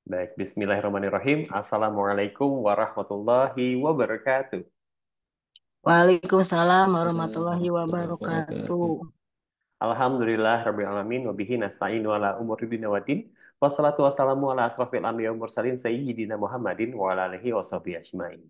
Baik, Bismillahirrahmanirrahim. Assalamualaikum warahmatullahi wabarakatuh. Waalaikumsalam Assalamualaikum warahmatullahi warahmatullahi wabarakatuh. wabarakatuh. Alhamdulillah Rabbil Alamin. Wabihi nasta'inu ala umuri dunya waddin. Wassalatu wassalamu ala asrafil anbiya wal mursalin sayyidina Muhammadin wa ala alihi wa sahbihi ajmain.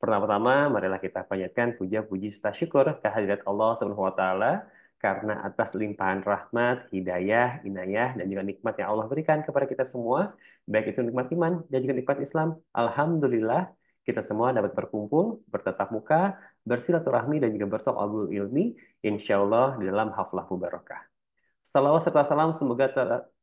Pertama-tama, marilah kita panjatkan puja-puji serta syukur kehadirat Allah Subhanahu wa taala karena atas limpahan rahmat, hidayah, inayah dan juga nikmat yang Allah berikan kepada kita semua, baik itu nikmat iman dan juga nikmat Islam. Alhamdulillah, kita semua dapat berkumpul, bertatap muka, bersilaturahmi dan juga bertaqabul ilmi, insya Allah di dalam haflah mubarakah. Salawat serta salam semoga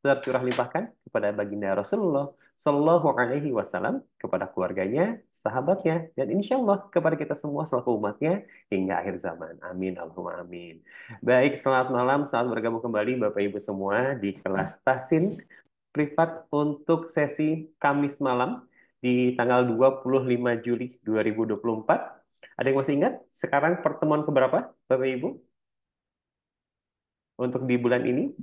tercurah limpahkan kepada baginda Rasulullah Shallallahu Alaihi Wasallam, kepada keluarganya, sahabatnya, dan insya Allah kepada kita semua selaku umatnya hingga akhir zaman. Amin. Allahumma amin. Baik, selamat malam. Selamat bergabung kembali Bapak Ibu semua di kelas tahsin privat untuk sesi Kamis malam di tanggal 25 Juli 2024. Ada yang masih ingat sekarang pertemuan keberapa Bapak Ibu untuk di bulan ini?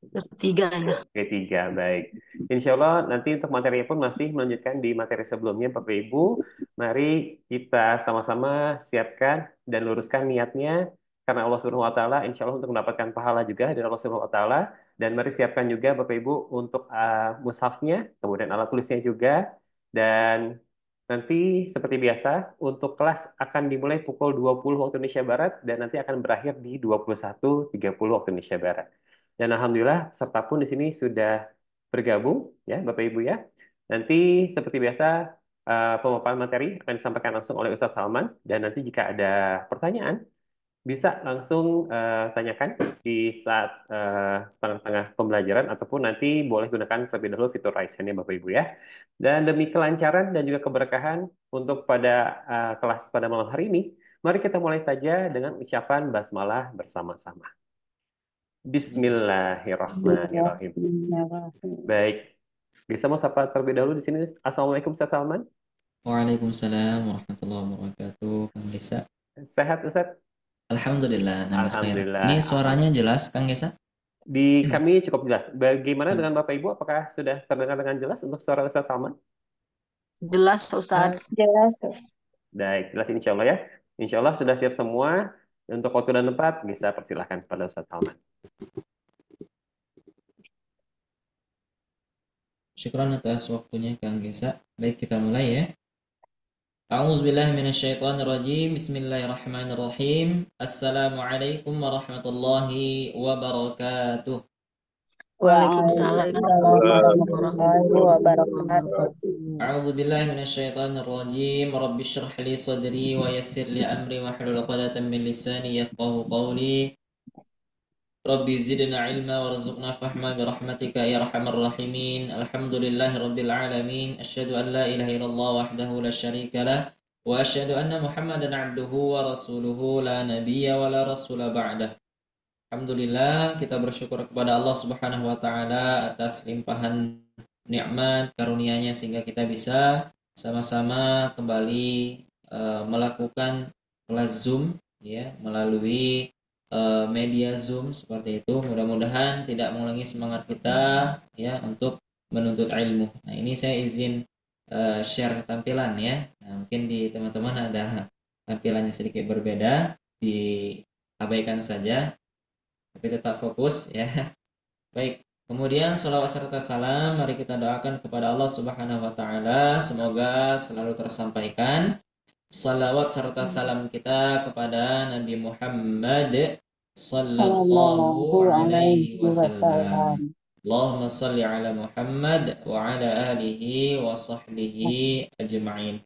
Ketiga ya. Ketiga, baik. Insya Allah nanti untuk materinya pun masih melanjutkan di materi sebelumnya, Bapak Ibu. Mari kita sama-sama siapkan dan luruskan niatnya karena Allah Subhanahu Wa Taala, Insya Allah untuk mendapatkan pahala juga dari Allah Subhanahu Wa Taala. Dan mari siapkan juga Bapak Ibu untuk mushafnya, kemudian alat tulisnya juga. Dan nanti seperti biasa untuk kelas akan dimulai pukul 20 waktu Indonesia Barat dan nanti akan berakhir di 21.30 waktu Indonesia Barat. Dan alhamdulillah peserta pun di sini sudah bergabung ya Bapak Ibu ya. Nanti seperti biasa pemaparan materi akan disampaikan langsung oleh Ustadz Salman dan nanti jika ada pertanyaan bisa langsung tanyakan di saat tengah-tengah pembelajaran ataupun nanti boleh gunakan terlebih dahulu fitur raise hand ya Bapak Ibu ya. Dan demi kelancaran dan juga keberkahan untuk pada kelas pada malam hari ini, mari kita mulai saja dengan ucapan basmalah bersama-sama. Bismillahirrahmanirrahim. Baik, bisa mau sapa terlebih dahulu di sini. Assalamualaikum Ustaz Salman. Waalaikumsalam warahmatullahi wabarakatuh. Kang Gesa. Sehat Ustaz? Alhamdulillah, nama khair. Ini Alhamdulillah. suaranya jelas, Kang Gesa? Di kami cukup jelas. Bagaimana dengan Bapak Ibu? Apakah sudah terdengar dengan jelas untuk suara Ustaz Salman? Jelas Ustadz. Jelas. Baik, jelas insya Allah ya. Insya Allah sudah siap semua. Untuk waktu dan tempat bisa persilahkan pada Ustaz Salman. Syukran atas waktunya, Kang Gesa. Baik, kita mulai ya. A'udzubillahi minasyaitonirrajim. Bismillahirrahmanirrahim. Assalamualaikum warahmatullahi wabarakatuh. Waalaikumsalam Waalaikumsalam warahmatullahi warahmatullahi wabarakatuh. wabarakatuh. A'udzu billahi minasyaitonir rajim. Rabbi shrah li sadri wa yassir li amri wahlul 'uqdatam min lisani yafqahu qawli. Rabbi zidna ilma warzuqna fahma bi rahmatika ya arhamar rahimin. Alhamdulillahi rabbil alamin. Asyhadu an la ilaha illallah wahdahu la syarika lah wa asyhadu anna Muhammadan 'abduhu wa rasuluhu la nabiyya wa la rasula ba'dah. Alhamdulillah kita bersyukur kepada Allah Subhanahu wa taala atas limpahan nikmat karunia-Nya sehingga kita bisa sama-sama kembali melakukan kelas Zoom ya melalui media Zoom seperti itu. Mudah-mudahan tidak mengurangi semangat kita ya untuk menuntut ilmu. Nah, ini saya izin share tampilan ya. Nah, mungkin di teman-teman ada tampilannya sedikit berbeda, diabaikan saja tapi tetap fokus ya. Baik, kemudian salawat serta salam mari kita doakan kepada Allah Subhanahu wa taala semoga selalu tersampaikan. Salawat serta salam kita kepada Nabi Muhammad sallallahu Sallallahu alaihi alaihi wasallam. wasallam. Allahumma salli ala Muhammad wa ala alihi wa sahbihi ajma'in.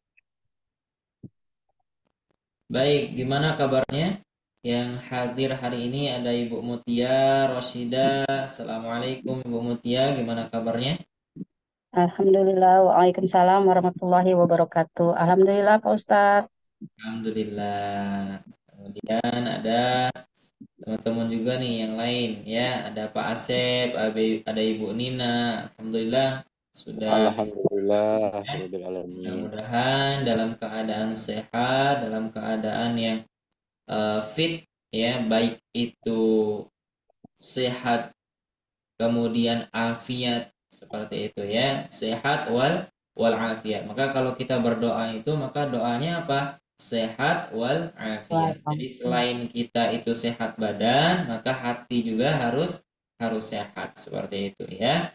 Baik, gimana kabarnya? Yang hadir hari ini ada Ibu Mutia Roshida. Assalamualaikum Ibu Mutia, gimana kabarnya? Alhamdulillah. Waalaikumsalam warahmatullahi wabarakatuh. Alhamdulillah Pak Ustadz. Alhamdulillah. Kemudian ada teman-teman juga nih yang lain ya. Ada Pak Asep, ada Ibu Nina. Alhamdulillah sudah bisa Alhamdulillah, ya. Rabbil Alamin. Mudah-mudahan dalam keadaan sehat, dalam keadaan yang fit ya, baik itu sehat kemudian afiat Seperti itu ya, sehat wal afiat. Maka kalau kita berdoa itu, maka doanya apa? Sehat wal afiat. Jadi selain kita itu sehat badan, maka hati juga harus sehat seperti itu ya.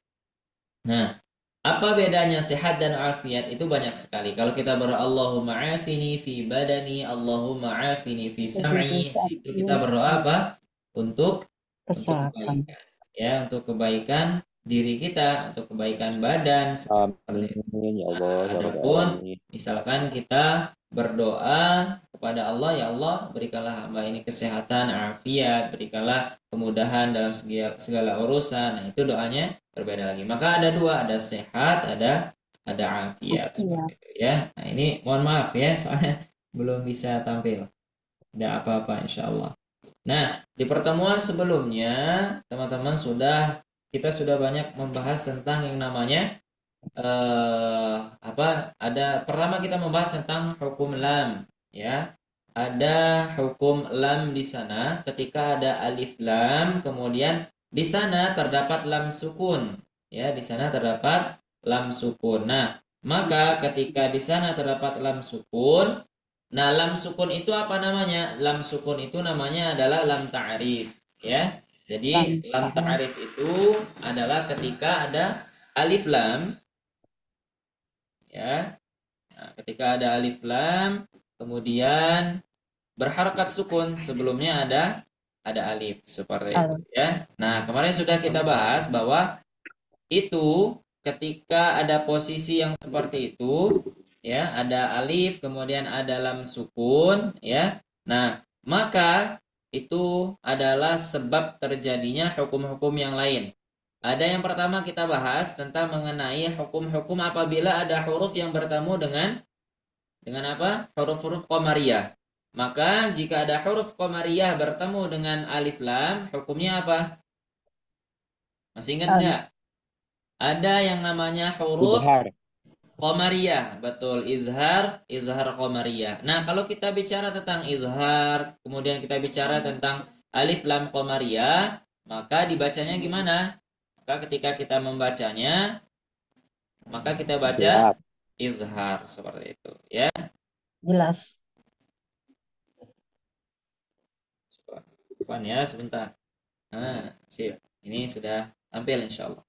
Nah, apa bedanya sehat dan afiat? Itu banyak sekali. Kalau kita berdoa Allahumma afini fi badani, Allahumma afini fi sam'i, itu kita berdoa apa? Untuk Kesehatan. kebaikan. Ya, untuk kebaikan diri kita, untuk kebaikan badan seperti itu. Amin ya Allah ya Rabbal Adapun Alamin. misalkan kita berdoa kepada Allah, ya Allah berikanlah hamba ini kesehatan, afiat, berikanlah kemudahan dalam segala urusan. Nah, itu doanya berbeda lagi. Maka ada dua, ada sehat, ada afiat Iya. seperti itu ya. Nah, ini mohon maaf ya soalnya belum bisa tampil. Tidak apa-apa insya Allah. Nah, di pertemuan sebelumnya teman-teman kita sudah banyak membahas tentang yang namanya pertama kita membahas tentang hukum lam ya. Ada hukum lam di sana ketika ada alif lam, kemudian di sana terdapat lam sukun ya, di sana terdapat lam sukun. Nah, maka ketika di sana terdapat lam sukun, nah lam sukun itu apa namanya? Lam sukun itu namanya adalah lam ta'rif ya. Jadi lam ta'rif itu adalah ketika ada alif lam ya. Nah, ketika ada alif lam kemudian berharakat sukun, sebelumnya ada alif seperti itu ya. Nah, kemarin sudah kita bahas bahwa itu ketika ada posisi yang seperti itu ya, ada alif kemudian ada lam sukun ya. Nah, maka itu adalah sebab terjadinya hukum-hukum yang lain. Ada yang pertama kita bahas tentang mengenai hukum-hukum apabila ada huruf yang bertemu dengan apa? Huruf-huruf qamariyah. Maka jika ada huruf qamariyah bertemu dengan alif lam, hukumnya apa? Masih ingat nggak? Ada yang namanya huruf Izhar. qamariyah, betul, izhar qamariyah. Nah, kalau kita bicara tentang izhar, kemudian kita bicara tentang alif lam qamariyah, maka dibacanya gimana? Maka ketika kita membacanya, maka kita baca Jelas. izhar seperti itu, ya. Jelas. Depan ya, sebentar. Nah, sip. Ini sudah tampil insya Allah.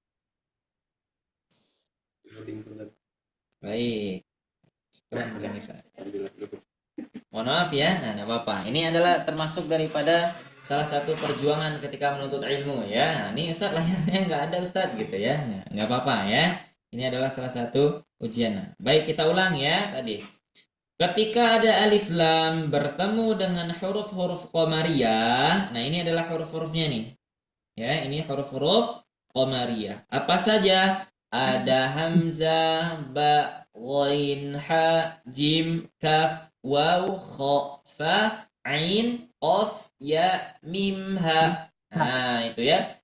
Baik. Mohon maaf ya, nah tidak apa-apa. Ini adalah termasuk daripada salah satu perjuangan ketika menuntut ilmu ya. Nah, ini Ustaz layarnya nggak ada Ustaz gitu ya. Nggak apa-apa ya. Ini adalah salah satu ujian. Nah, baik, kita ulang ya tadi. Ketika ada alif lam bertemu dengan huruf-huruf qamariyah, nah ini adalah huruf-hurufnya nih. Ya, ini huruf-huruf qamariyah. Apa saja? Ada hamzah, ba, ghain, ha, jim, kaf, waw, kha, fa, ain, qaf, ya, mim, ha. Nah, itu ya.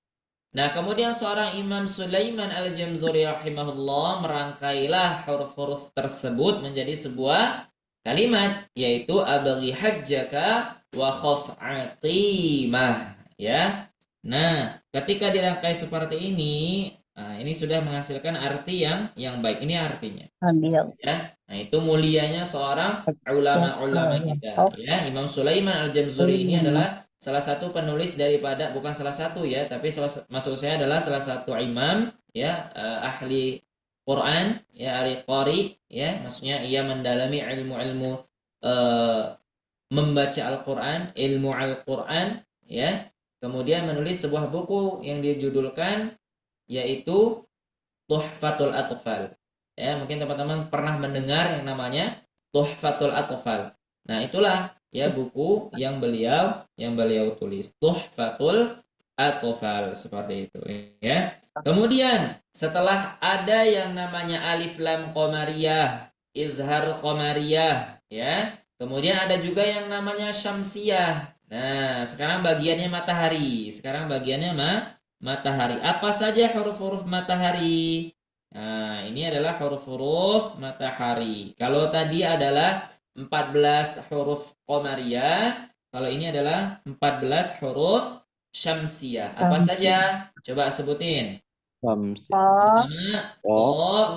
Nah, kemudian seorang Imam Sulaiman Al-Jamzuri rahimahullah merangkailah huruf-huruf tersebut menjadi sebuah kalimat, yaitu abghi hajjaka wa khaf aqimah, ya. Nah, ketika dirangkai seperti ini, nah ini sudah menghasilkan arti yang baik. Ini artinya. Ambil. Ya. Nah, itu mulianya seorang ulama-ulama kita, ya. Imam Sulaiman Al-Jamzuri ini adalah salah satu penulis daripada, bukan salah satu ya, tapi maksud saya adalah salah satu imam ya, ahli Quran ya, ahli qari ya, maksudnya ia mendalami ilmu-ilmu membaca Al-Quran, ilmu Al-Quran ya. Kemudian menulis sebuah buku yang dijudulkan yaitu Tuhfatul Atfal. Ya, mungkin teman-teman pernah mendengar yang namanya Tuhfatul Atfal. Nah, itulah ya buku yang beliau tulis, Tuhfatul Atfal, seperti itu ya. Kemudian setelah ada yang namanya alif lam qamariyah, izhar qamariyah ya. Kemudian ada juga yang namanya syamsiyah. Nah, sekarang bagiannya matahari. Sekarang bagiannya matahari. Apa saja huruf-huruf matahari? Nah, ini adalah huruf-huruf matahari. Kalau tadi adalah 14 huruf qamariyah, kalau ini adalah 14 huruf syamsiyah. Apa saja? Coba sebutin. Syams. ko, Pertama, O.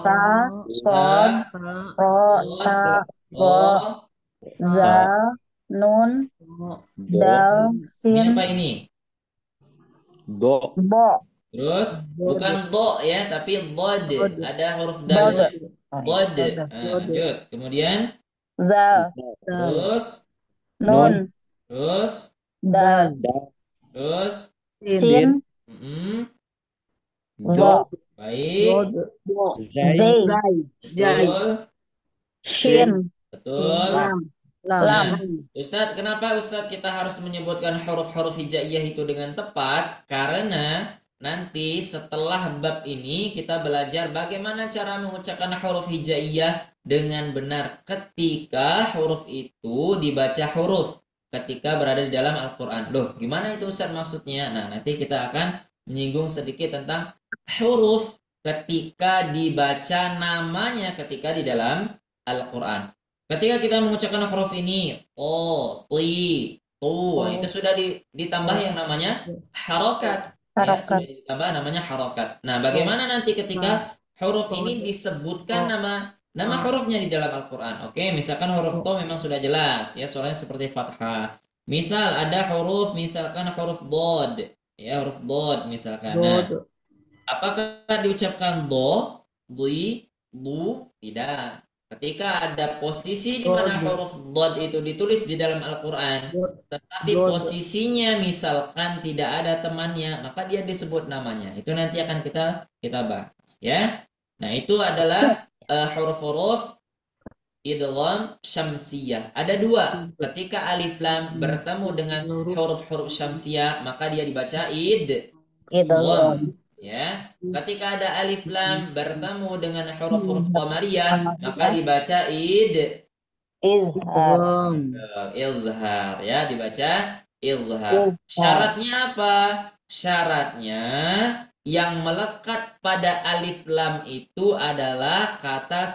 ta, sod, ro, sod, ta, ro, go, Ta. zal, nun, Do. dal, ini sin, apa ini? Do. bo, Terus bukan do ya, tapi bod. Ada huruf bod. dalnya. Oh, iya. Bod. Nah, lanjut. Kemudian Zal, terus nun, terus dal, Da. terus sin, mm, zo, baik. Zai. Jai. Betul. shin, Betul. Lam. lam. Ustadz, kenapa Ustadz kita harus menyebutkan huruf-huruf hijaiyah itu dengan tepat? Karena nanti setelah bab ini kita belajar bagaimana cara mengucapkan huruf hijaiyah dengan benar ketika huruf itu dibaca huruf ketika berada di dalam Al-Quran. Loh, gimana itu Ustadz maksudnya? Nah, nanti kita akan menyinggung sedikit tentang huruf ketika dibaca namanya ketika di dalam Al-Quran. Ketika kita mengucapkan huruf ini, o, ti, tu, itu sudah ditambah yang namanya harokat. Ya, sudah Harokat. ditambah namanya harokat. Nah, bagaimana nanti ketika huruf ini disebutkan nama hurufnya di dalam Al-Quran? Oke, misalkan huruf to memang sudah jelas, ya suaranya seperti fathah. Misal ada huruf, misalkan huruf dod, ya huruf dod misalkan. Nah, apakah diucapkan do, dui, du? Tidak. Ketika ada posisi di mana huruf dod itu ditulis di dalam Al-Quran, tetapi posisinya misalkan tidak ada temannya, maka dia disebut namanya. Itu nanti akan kita bahas, ya. Nah, itu adalah huruf-huruf idgham syamsiyah. Ada dua. Ketika alif lam bertemu dengan huruf-huruf syamsiyah, maka dia dibaca idgham. Ya, ketika ada alif lam bertemu dengan huruf-huruf qamariyah, maka dibaca Izhar. izhar, ya, dibaca izhar. Syaratnya apa? Syaratnya yang melekat pada alif lam itu adalah kata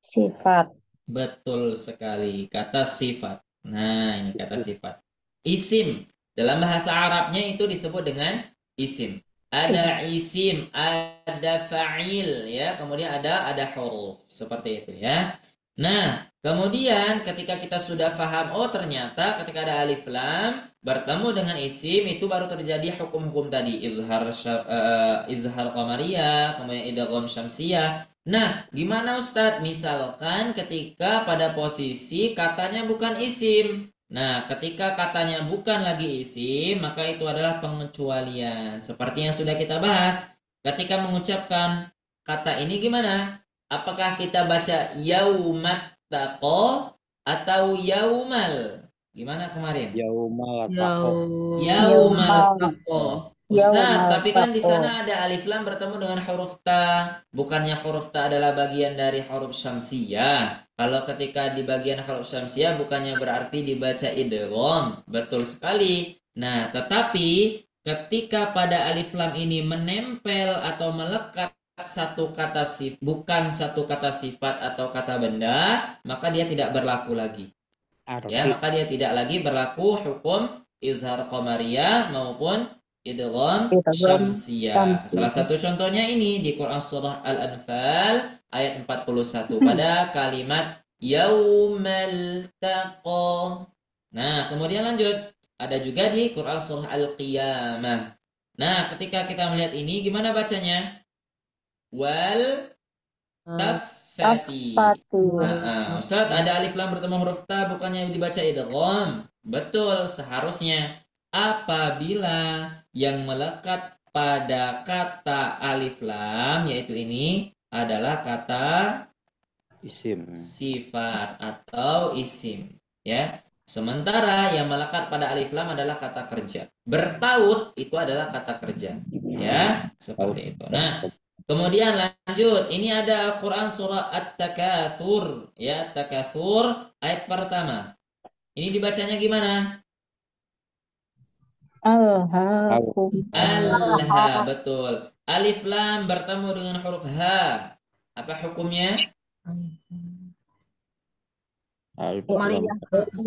Sifat. betul sekali, kata sifat. Nah, ini kata sifat. Isim. Dalam bahasa Arabnya itu disebut dengan isim. Ada isim, ada fa'il, ya. Kemudian ada huruf, seperti itu, ya. Nah, kemudian ketika kita sudah paham, oh ternyata ketika ada alif lam bertemu dengan isim itu baru terjadi hukum-hukum tadi, izhar qamariyah, kemudian idgham syamsiyah. Nah, gimana Ustadz? Misalkan ketika pada posisi katanya bukan isim. Nah, ketika katanya bukan lagi isim, maka itu adalah pengecualian. Seperti yang sudah kita bahas. Ketika mengucapkan kata ini gimana? Apakah kita baca yaumat taqo atau yaumal? Gimana kemarin? Yaumal taqo. Yaumal taqo. Ustadz, Yaumal tapi kan di taqo. sana ada alif lam bertemu dengan huruf ta. Bukannya huruf ta adalah bagian dari huruf syamsiyah? Kalau ketika di bagian huruf syamsiyah bukannya berarti dibaca idgham. Betul sekali. Nah, tetapi ketika pada alif lam ini menempel atau melekat satu kata bukan satu kata sifat atau kata benda, maka dia tidak berlaku lagi. Ya, Arti. maka dia tidak lagi berlaku hukum izhar qamariyah maupun idgham syamsiyah. Salah satu contohnya ini di Quran surah Al-Anfal ayat 41 pada kalimat yaumal taqo. Nah, kemudian lanjut. Ada juga di Quran surah Al-Qiyamah. Nah, ketika kita melihat ini gimana bacanya? Wal taffati. Ustadz, ada alif lam bertemu huruf ta bukannya dibaca idgham? Betul, seharusnya. Apabila yang melekat pada kata alif lam yaitu ini adalah kata Isim. sifat atau isim, ya. Sementara yang melekat pada alif lam adalah kata kerja. Bertaut itu adalah kata kerja, ya, seperti itu. Nah, kemudian lanjut, ini ada Al-Quran surah At-Takatsur, ya, Takatsur ayat pertama. Ini dibacanya gimana? Alha, betul. Alif lam bertemu dengan huruf ha. Apa hukumnya? Qamariyah.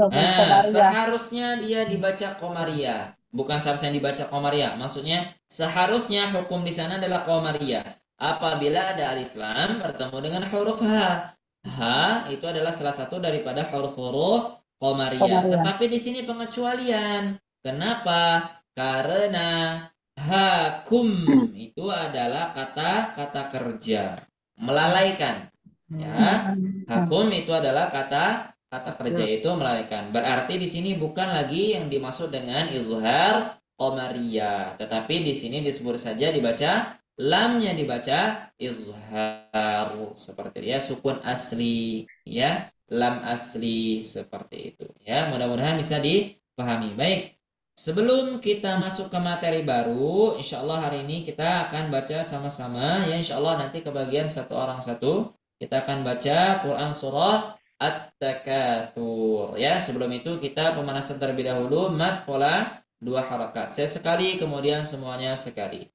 Nah, seharusnya dia dibaca Qamariyah. Bukan seharusnya dibaca qamariyah. Maksudnya seharusnya hukum di sana adalah qamariyah. Apabila ada alif lam bertemu dengan huruf ha. Ha itu adalah salah satu daripada huruf-huruf qamariyah. Tetapi di sini pengecualian. Kenapa? Karena hakum itu adalah kata-kata kerja. Melalaikan. Ya. Hakum itu adalah kata kerja itu melalaikan. Berarti di sini bukan lagi yang dimaksud dengan izhar qamariyah, tetapi di sini disebut saja dibaca lamnya dibaca izhar seperti ya sukun asli ya, lam asli seperti itu ya. Mudah-mudahan bisa dipahami. Baik. Sebelum kita masuk ke materi baru, insya Allah hari ini kita akan baca sama-sama ya. Insya Allah nanti kebagian satu orang satu. Kita akan baca Quran surah At-Takatsur ya. Sebelum itu kita pemanasan terlebih dahulu mat pola 2 harakat. Saya sekali kemudian semuanya sekali.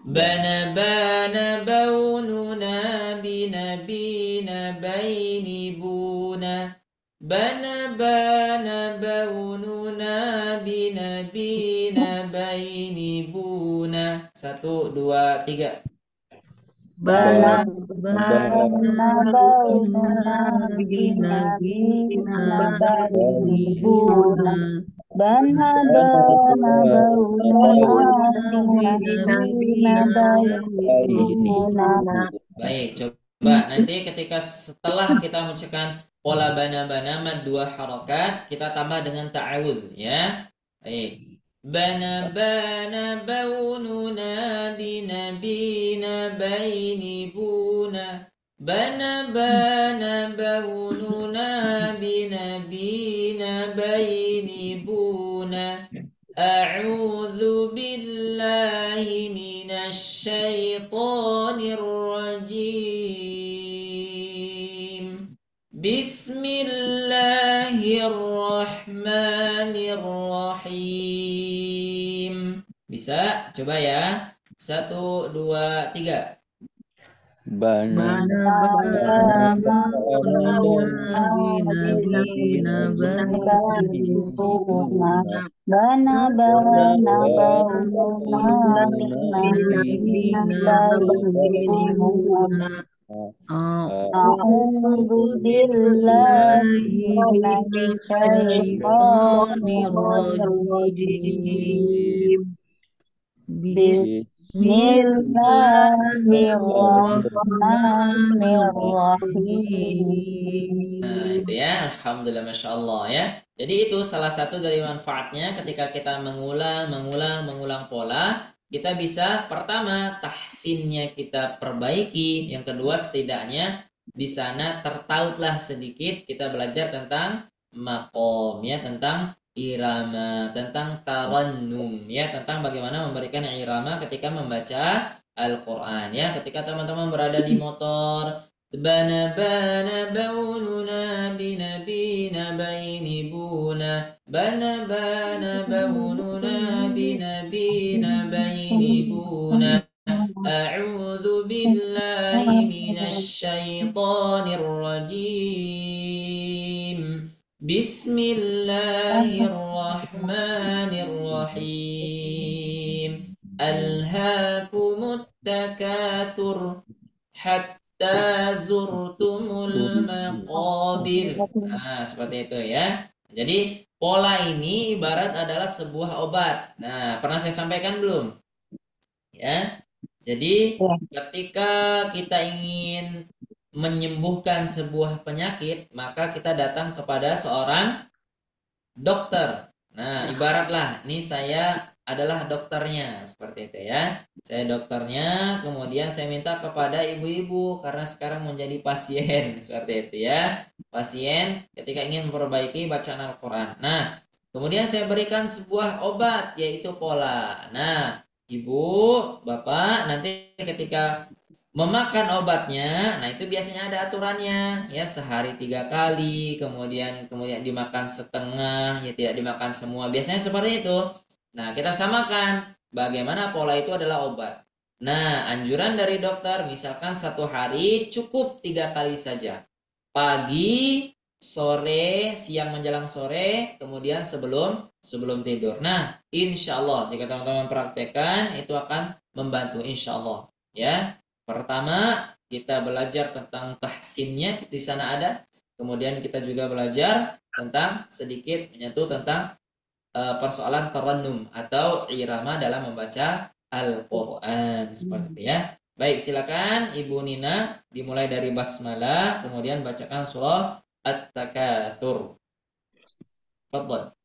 Bana bana baununa binabina baini buna. Bana bana baununa binabina baini buna. 1 2 3. Bana Bana baununa binabina bainibuna. Bana bana baununa binabina bainibuna. Baik, coba nanti ketika setelah kita mengucapkan pola bana-bana mad 2 harakat, kita tambah dengan ta'awudz ya. Baik. Bana bana baununa binabina bainibuna. Bana bana baununa binabina bainibuna. A'udzu billahi minasy syaithanir rajim. Bismillahirrahmanirrahim. Bisa? Coba ya. 1 2 3. Bana Bana baununa binabina bainibuna. Bana bana baununa binabina bainibuna. A'udzu billahi minasy syaithanir rajim. Bismillahirrahmanirrahim. Nah, itu ya, alhamdulillah, masya Allah ya. Jadi itu salah satu dari manfaatnya ketika kita mengulang pola, kita bisa pertama tahsinnya kita perbaiki, yang kedua setidaknya di sana tertautlah sedikit kita belajar tentang maqam ya, tentang irama, tentang tarannum ya, tentang bagaimana memberikan irama ketika membaca Al-Qur'an ya. Ketika teman-teman berada di motor, bana bana baununa binabina bainibuna. Bana bana baununa binabina bainibuna. A'udzu billahi minasy syaithanir rajim. Bismillahirrahmanirrahim. Alhaakumut takatsur hatta zurtumul maqabir. Nah, seperti itu ya. Jadi pola ini ibarat adalah sebuah obat. Nah, pernah saya sampaikan belum? Ya. Jadi ketika kita ingin menyembuhkan sebuah penyakit, maka kita datang kepada seorang dokter. Nah, ibaratlah ini saya adalah dokternya, seperti itu ya. Saya dokternya, kemudian saya minta kepada ibu-ibu karena sekarang menjadi pasien, seperti itu ya. Pasien ketika ingin memperbaiki bacaan Al-Qur'an. Nah, kemudian saya berikan sebuah obat yaitu pola. Nah, ibu, bapak nanti ketika memakan obatnya, nah itu biasanya ada aturannya ya, sehari 3 kali, kemudian dimakan setengah, ya tidak dimakan semua. Biasanya seperti itu. Nah, kita samakan bagaimana pola itu adalah obat. Nah, anjuran dari dokter misalkan 1 hari cukup 3 kali saja. Pagi, sore, siang menjelang sore, kemudian sebelum tidur. Nah, insya Allah jika teman-teman praktekkan itu akan membantu insya Allah. Ya, pertama kita belajar tentang tahsinnya di sana ada. Kemudian kita juga belajar tentang sedikit menyentuh tentang persoalan tarannum atau irama dalam membaca Al-Quran seperti itu ya. Baik, silakan Ibu Nina dimulai dari basmalah, kemudian bacakan surah At-Takatsur. Fadhal.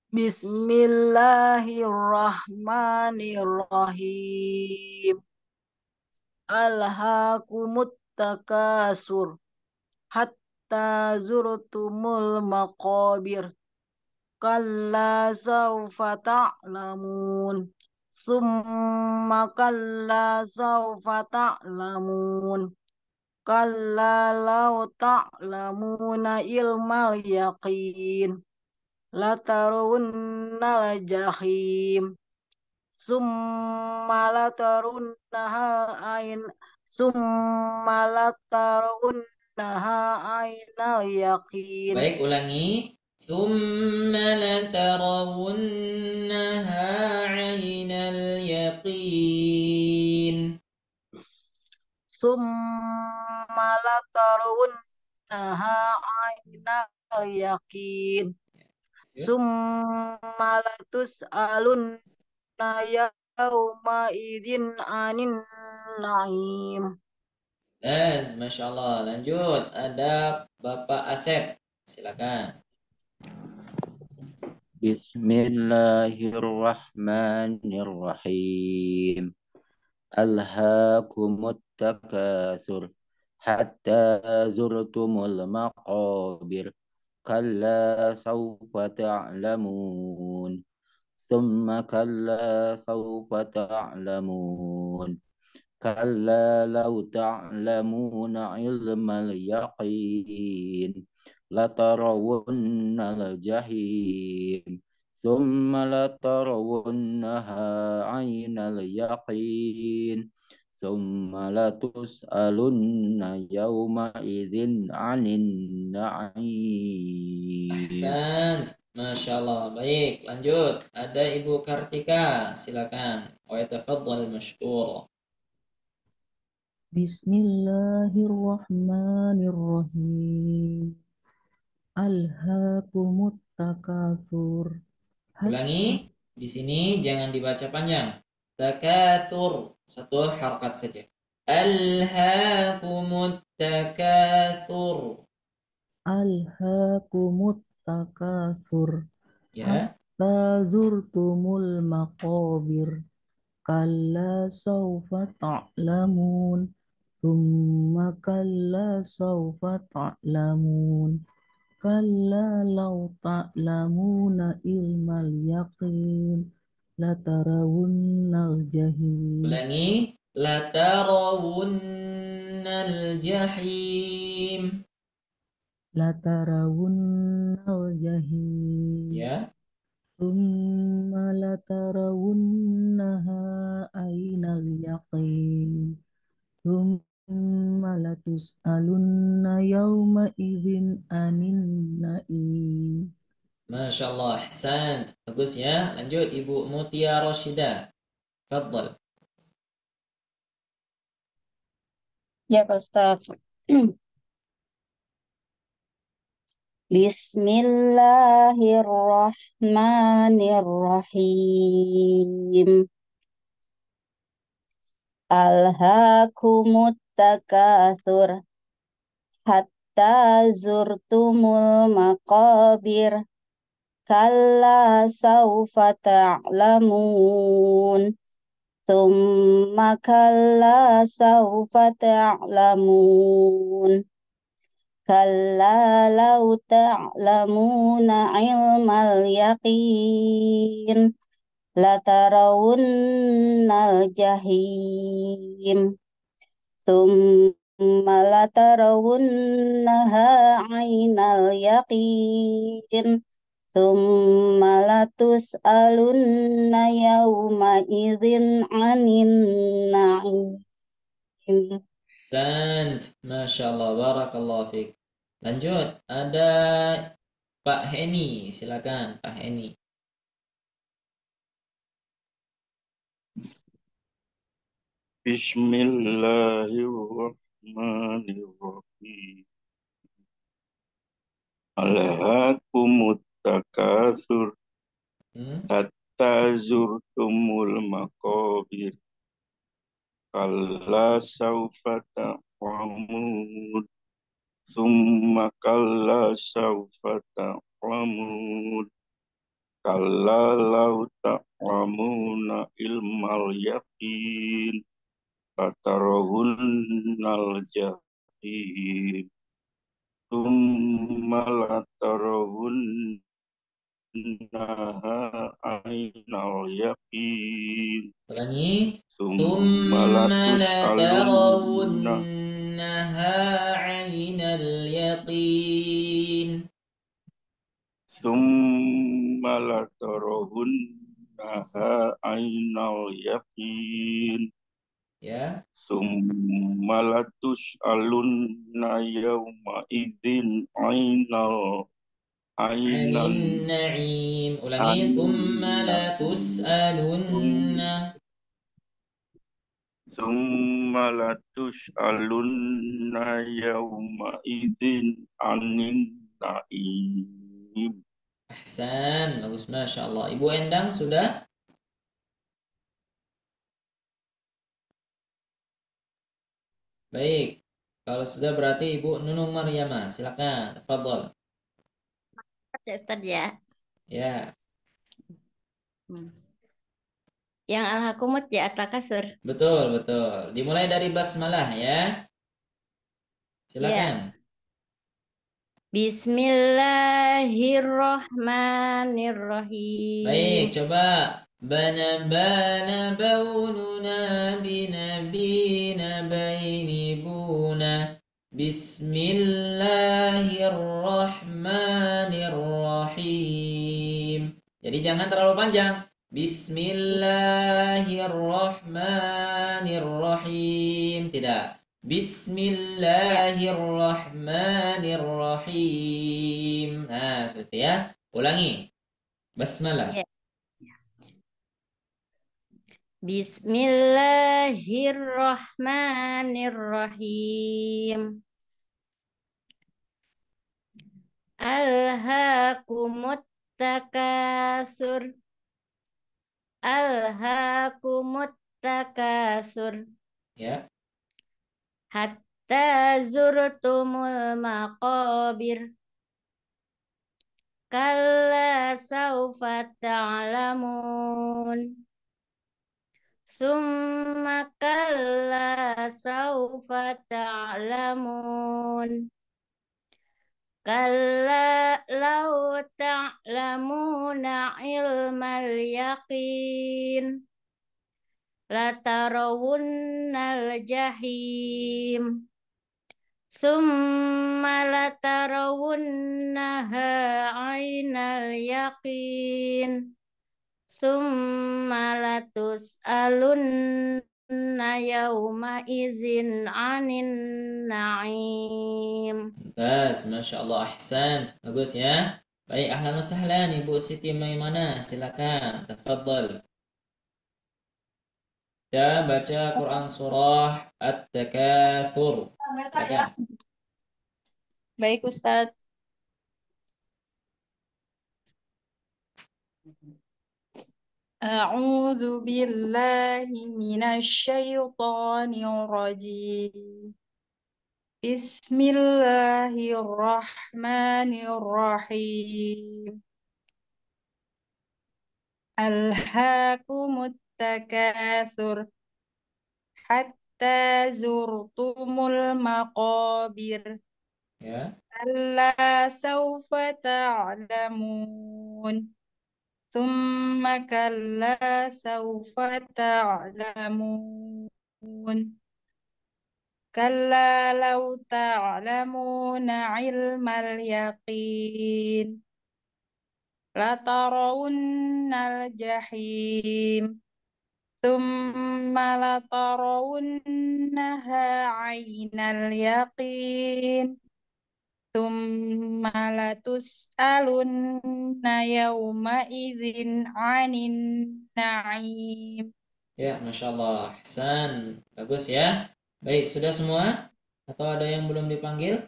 Bismillahirrahmanirrahim. Alhaakumut takasur hatta zurtumul maqabir. Kalla sawfa ta'lamun. Summa kalla sawfa ta'lamun. Kalla law ta'lamuna ilmal yaqin. Latarunnal jahim. Summa latarunnaha ain. Summa latarunnaha ainal yaqin. Baik, ulangi. Thumma latarawunnaha 'ainal yaqin. Summa latarunnaha ainal yaqin. Summa latus'alunna yawma idzin anin na'im. Masya Allah. Lanjut, ada Bapak Asep. Silakan. Bismillahirrahmanirrahim. Alhaakumut takatsur hatta zurtumul maqabir. Kalla sawfa ta'lamun. Thumma kalla sawfa ta'lamun. Kalla law ta'lamuna ilmal yaqin. Latarawunnal jahim. Thumma latarawunnaha 'ainal yaqin. Thumma latus'alunna yawma idzin 'anin na'im. Ahsan. Masya Allah. Baik, lanjut. Ada Ibu Kartika. Silakan. Wa yatafaddal mashkur. Bismillahirrahmanirrahim. Alhaakumut takatsur. Ulangi. Di sini jangan dibaca panjang. Takatsur. Satu harakat saja. Alhaakumut takatsur. Alhaakumut takatsur. Ya. Hatta zurtumul maqabir. Kalla sawfa ta'lamun. Summa kalla sawfa ta'lamun. Kalla law ta'lamuna ilmal yaqin. Latarawunnal jahim. Ulangi. Latarawunnal jahim. Latarawunnal jahim. Ya. Summa latarawunnaha ainal yaqin. Summa latus'alunna yawma idzin anin na'im. Masya Allah. Ahsan. Bagus ya. Lanjut Ibu Mutia Roshida. Fadhal. Ya Pak Ustaz. Bismillahirrahmanirrahim. Alhaakumut takatsur hatta zurtumul maqabir. Kalla sawfa ta'lamun. Thumma kalla sawfa ta'lamun. Kalla law ta'lamuna ilmal yaqin. Latarawunnal jahim. Thumma latarawunnaha 'ainal yaqin. Thumma latus'alunna yawma idzin 'anin na'im. Ahsan. Masya Allah. Barakallahu fiik. Lanjut, ada Pak Heni, silakan Pak Heni. Bismillahirrahmanirrahim. Alhaakumut takatsur hatta zurtumul maqabir. Kalla sawfa ta'lamun. Summa kalla sawfa ta'lamun. Kalla law ta'lamuna ilmal yaqin. Latarawunnal jahim. Summa latarawunnaha ainal yaqin. Ulangi. Summa Thumma latus'alunna latarawunnaha 'ainal yaqin. Summa latarawunnaha ainal yaqin. Ya. Summa latus'alunna yawma idzin ainal ainal Anin na'im. Ulangi. Thumma latus'alunna. Summa latus'alunna yawma idzin anin na'im. Ahsan, bagus, Masya Allah. Ibu Endang sudah? Baik. Kalau sudah berarti Ibu Nunung Maryama, silakan. Tafadhol. Ya, Ustaz ya. Ya, Yang alhaqumut ya at-takasur. betul, betul. Dimulai dari basmalah ya. Silakan. Bismillahirrahmanirrahim. Baik, coba. Bana bana baununa binabina baini buna. Bismillahirrahmanirrahim. Jadi jangan terlalu panjang. Bismillahirrahmanirrahim. Tidak. Bismillahirrahmanirrahim. Nah, seperti ya. Ulangi. Basmalah. Ya. Bismillahirrahmanirrahim. Alhaakumut takasur. Alhaakumut takasur. Ya. Hatta zurtumul maqabir. Kalla saufa ta'lamun. Summa kalla saufa ta'lamun. Kalla law ta'lamuna ilmal yaqin. Latarawunnal jahim. Summa latarawunnaha ainal yaqin. Summa latus'alunna yawma izin anin na'im. Mumtaz, Masya Allah, ahsan. Bagus ya. Baik, ahlan wa sahlan Ibu Siti Maimana, silakan. Tafadhal. Kita baca Quran surah At-Takatsur. Silakan. Baik, Ustadz. A'udzu billahi minasy syaithanir rajim. Bismillahirrahmanirrahim. Alhaakumut takatsur hatta zurtumul maqabir. Ya. Kalla sawfa ta'lamun. Tsumma kalla sawfa ta'lamun. Kalla law ta'lamuna ilmal yaqin. Latarawunnal jahim. Tsumma latarawunnaha ainal yaqin. Tsumma latus'alunna yawma idzin 'anin na'im. Ya, Masya Allah. Hasan. Bagus ya. Baik, sudah semua? Atau ada yang belum dipanggil?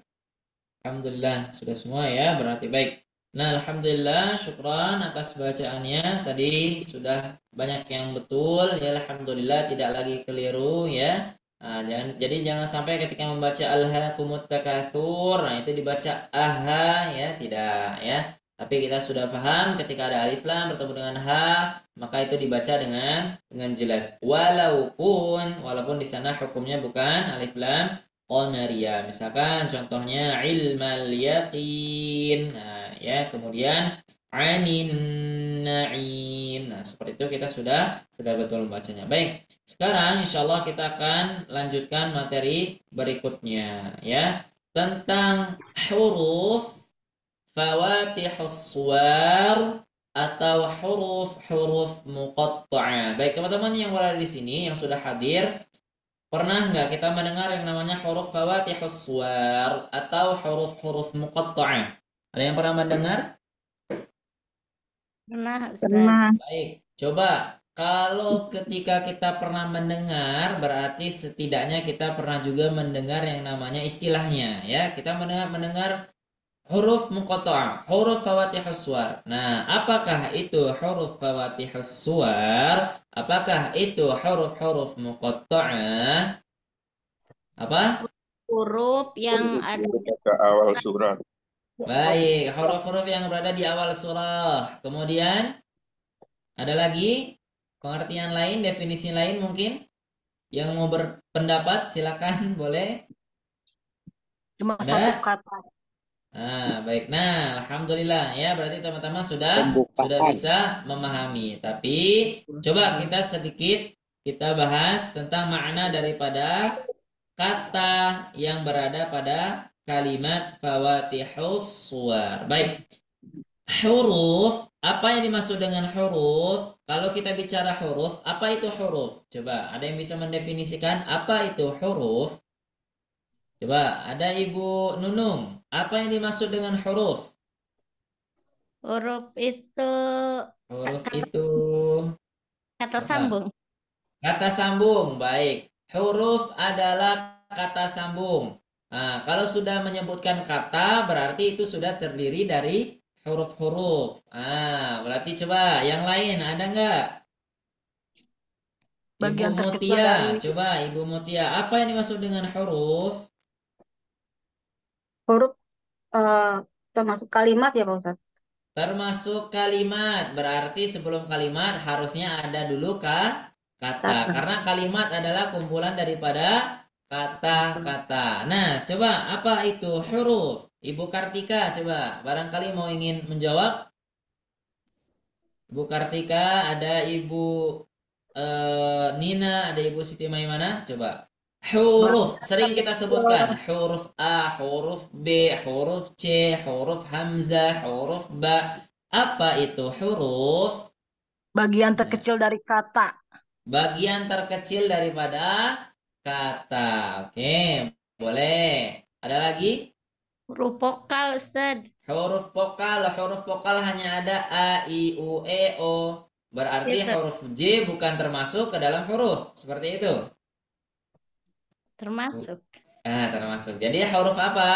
Alhamdulillah, sudah semua ya. Berarti baik. Nah, Alhamdulillah, syukran atas bacaannya. Tadi sudah banyak yang betul. Ya, Alhamdulillah, tidak lagi keliru ya. Nah, jangan sampai ketika membaca alhaakumut takatsur, nah itu dibaca aha ya, tidak ya. Tapi kita sudah paham ketika ada alif lam bertemu dengan ha, maka itu dibaca dengan jelas. Walaupun di sana hukumnya bukan alif lam qamariyah. Misalkan contohnya ilmal yaqin. Nah, ya, kemudian anin na'im. Nah, seperti itu kita sudah betul membacanya. Baik. Sekarang insyaallah kita akan lanjutkan materi berikutnya ya, tentang huruf fawatihus suwar atau huruf muqatta'ah. Baik, teman-teman yang berada di sini yang sudah hadir, pernah nggak kita mendengar yang namanya huruf fawatihus suwar atau huruf-huruf muqatta'ah? Ada yang pernah mendengar? Pernah, Ustaz. Baik, coba kalau ketika kita pernah mendengar, berarti setidaknya kita pernah juga mendengar yang namanya istilahnya ya. Kita mendengar huruf muqatta'ah, huruf fawatihus suwar. Nah, apakah itu huruf fawatihus suwar? Apakah itu huruf-huruf muqatta'ah? Apa? Huruf yang ada Ke awal surat. Baik, huruf-huruf yang berada di awal surah. Kemudian ada lagi pengertian lain, definisi lain mungkin? Yang mau berpendapat silakan boleh. Cuma Ada? satu kata. Nah, baik. Nah, alhamdulillah ya, berarti teman-teman sudah bisa memahami. Tapi coba kita sedikit kita bahas tentang makna daripada kata yang berada pada kalimat fawatihus suwar. Baik. Huruf, apa yang dimaksud dengan huruf? Kalau kita bicara huruf, apa itu huruf? Coba, ada yang bisa mendefinisikan apa itu huruf? Coba, ada Ibu Nunung. Apa yang dimaksud dengan huruf? huruf itu Huruf itu kata apa? sambung. Kata sambung, baik. Huruf adalah kata sambung. Nah, kalau sudah menyebutkan kata, berarti itu sudah terdiri dari huruf-huruf. Nah, berarti coba yang lain ada nggak? Ibu Bagian terkecil Mutia, dari coba Ibu Mutia, apa yang dimaksud dengan huruf? huruf termasuk kalimat ya Pak Ustadz? Termasuk kalimat, berarti sebelum kalimat harusnya ada dulu kata. Kata. Karena kalimat adalah kumpulan daripada kata-kata. Nah, coba apa itu huruf? Ibu Kartika, coba barangkali mau ingin menjawab. Ibu Kartika, ada Ibu Nina, ada Ibu Siti Maimana, coba. Huruf, sering kita sebutkan huruf A, huruf B, huruf C, huruf Hamzah, huruf Ba. Apa itu huruf? Bagian terkecil dari kata. Bagian terkecil daripada kata. Oke, boleh. Ada lagi? Huruf vokal, Ustaz. Huruf vokal hanya ada A, I, U, E, O. Berarti Itu huruf J bukan termasuk ke dalam huruf. Seperti itu. termasuk. Nah, termasuk. Jadi huruf apa?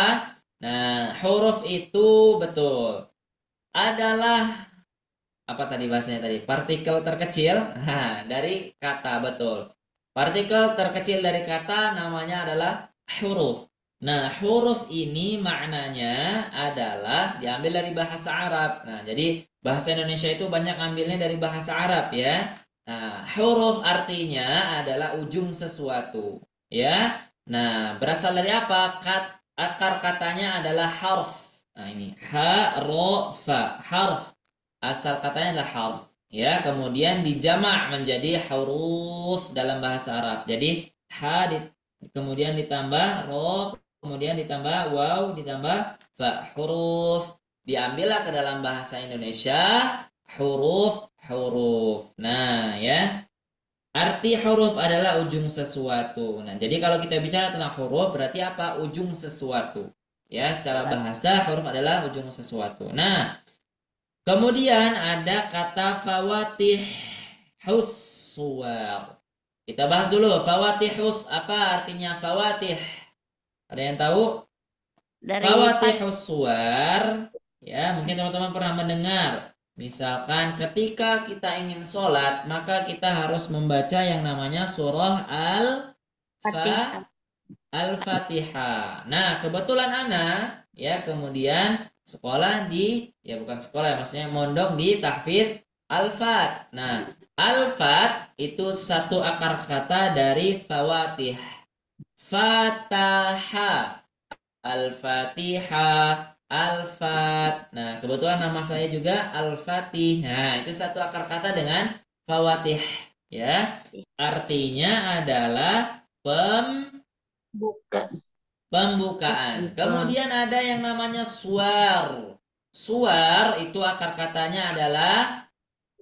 Nah, huruf itu betul adalah apa tadi bahasanya tadi? Partikel terkecil dari kata, betul. Partikel terkecil dari kata namanya adalah huruf. Nah, huruf ini maknanya adalah diambil dari bahasa Arab. Nah, jadi bahasa Indonesia itu banyak ambilnya dari bahasa Arab ya. Nah, huruf artinya adalah ujung sesuatu, ya. Nah, berasal dari apa? Akar katanya adalah harf. Nah, ini ha, ro, fa, harf. Asal katanya adalah harf, ya. Kemudian dijamak menjadi huruf dalam bahasa Arab. Jadi ha kemudian ditambah ro, kemudian ditambah waw, ditambah fa, huruf. Diambillah ke dalam bahasa Indonesia huruf. Nah, ya. Arti huruf adalah ujung sesuatu. Nah, jadi kalau kita bicara tentang huruf berarti apa? Ujung sesuatu. Ya, secara bahasa huruf adalah ujung sesuatu. Nah, kemudian ada kata fawatih hussuwar. Kita bahas dulu fawatihus, apa artinya fawatih? Ada yang tahu? Dari Fawatihus suwar, ya mungkin teman-teman pernah mendengar. Misalkan ketika kita ingin sholat, maka kita harus membaca yang namanya surah Fatihah. Al-Fatihah. Nah, kebetulan Ana ya kemudian sekolah di, ya bukan sekolah ya, maksudnya mondok di tahfidz Al-Fat. Nah, Al-Fat itu satu akar kata dari fawatih. Fataha, Al-Fatihah, Al-Fat. Nah, kebetulan nama saya juga Al-Fatih. Nah, itu satu akar kata dengan fawatih. Ya, artinya adalah Buka. pembukaan. Kemudian ada yang namanya suar. Suar itu akar katanya adalah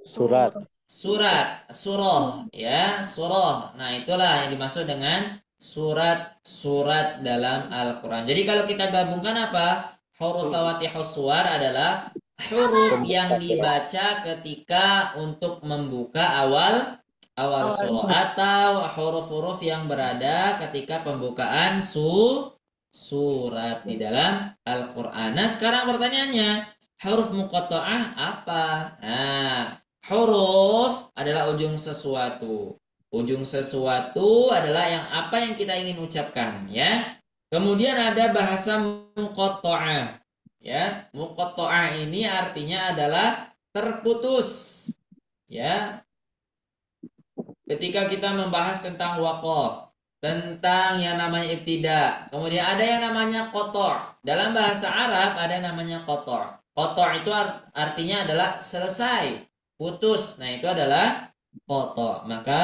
Surat. surat, surah, ya, surah. Nah, itulah yang dimaksud dengan surat-surat dalam Al-Quran. Jadi kalau kita gabungkan apa? Huruf fawatihus suwar adalah huruf yang dibaca ketika untuk membuka awal surah, atau huruf-huruf yang berada ketika pembukaan surat di dalam Al-Quran. Nah, sekarang pertanyaannya, huruf muqatta'ah apa? Nah, huruf adalah ujung sesuatu. Ujung sesuatu adalah apa yang kita ingin ucapkan, ya. Kemudian ada bahasa muqatta'ah. Ya, muqatta'ah ini artinya adalah terputus. Ya. Ketika kita membahas tentang waqaf, tentang yang namanya ibtida, kemudian ada yang namanya qata'. Dalam bahasa Arab ada yang namanya qata'. Qata' itu artinya adalah selesai, putus. Nah, itu adalah qata'. Maka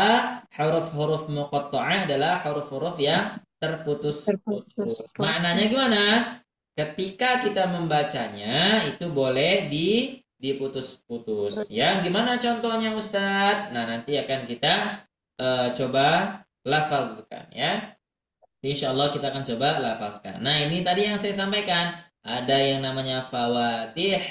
huruf-huruf muqatta'ah adalah huruf-huruf yang terputus-putus. Maknanya gimana? Ketika kita membacanya itu boleh diputus-putus. Ya, gimana contohnya Ustadz? Nah, nanti akan kita coba lafazkan, ya. Insya Allah kita akan coba lafazkan. Nah, ini tadi yang saya sampaikan. Ada yang namanya fawatih,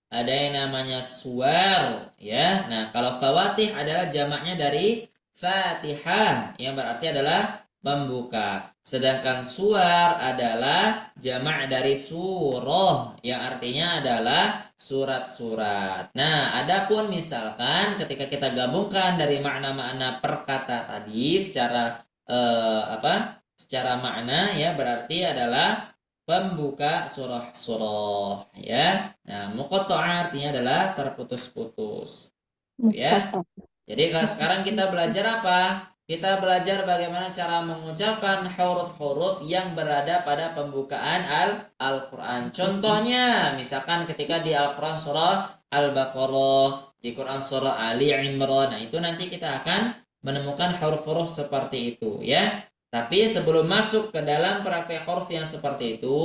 ada yang namanya suwar, ya. Nah, kalau fawatih adalah jamaknya dari fatihah, yang berarti adalah pembuka. Sedangkan suwar adalah jamak dari surah, yang artinya adalah surat-surat. Nah, adapun misalkan ketika kita gabungkan dari makna-makna perkata tadi secara secara makna, ya berarti adalah pembuka surah-surah, ya. Nah, muqatta'ah artinya adalah terputus-putus, ya. Jadi sekarang kita belajar apa? Kita belajar bagaimana cara mengucapkan huruf-huruf yang berada pada pembukaan Al-Quran. Contohnya, misalkan ketika di Al-Quran surah Al-Baqarah, di Quran surah Ali Imran. Nah, itu nanti kita akan menemukan huruf-huruf seperti itu, ya. Tapi sebelum masuk ke dalam praktek huruf yang seperti itu,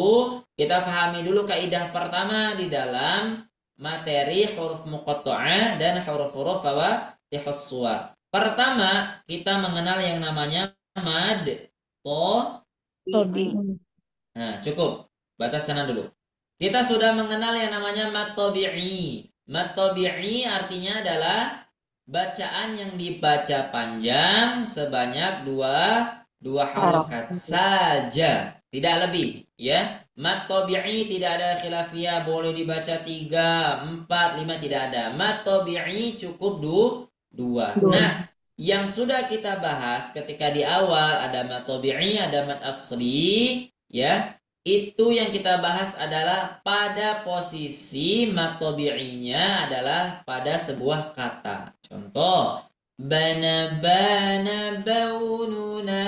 kita pahami dulu kaidah pertama di dalam materi huruf muqatta'ah dan huruf-huruf fawatihus suwar. Pertama, kita mengenal yang namanya mad, Nah, cukup. Batas sana dulu. Kita sudah mengenal yang namanya mad tabi'i. Mad tabi'i artinya adalah bacaan yang dibaca panjang sebanyak dua harokat saja, tidak lebih, ya. Mad tabi'i tidak ada khilafiyah, boleh dibaca 3, 4, 5, tidak ada. Mad tabi'i cukup 2. Nah, yang sudah kita bahas ketika di awal ada mad tabi'i, ada mad asli, ya. Itu yang kita bahas adalah pada posisi mad tabi'inya adalah pada sebuah kata. Contoh, bana baununa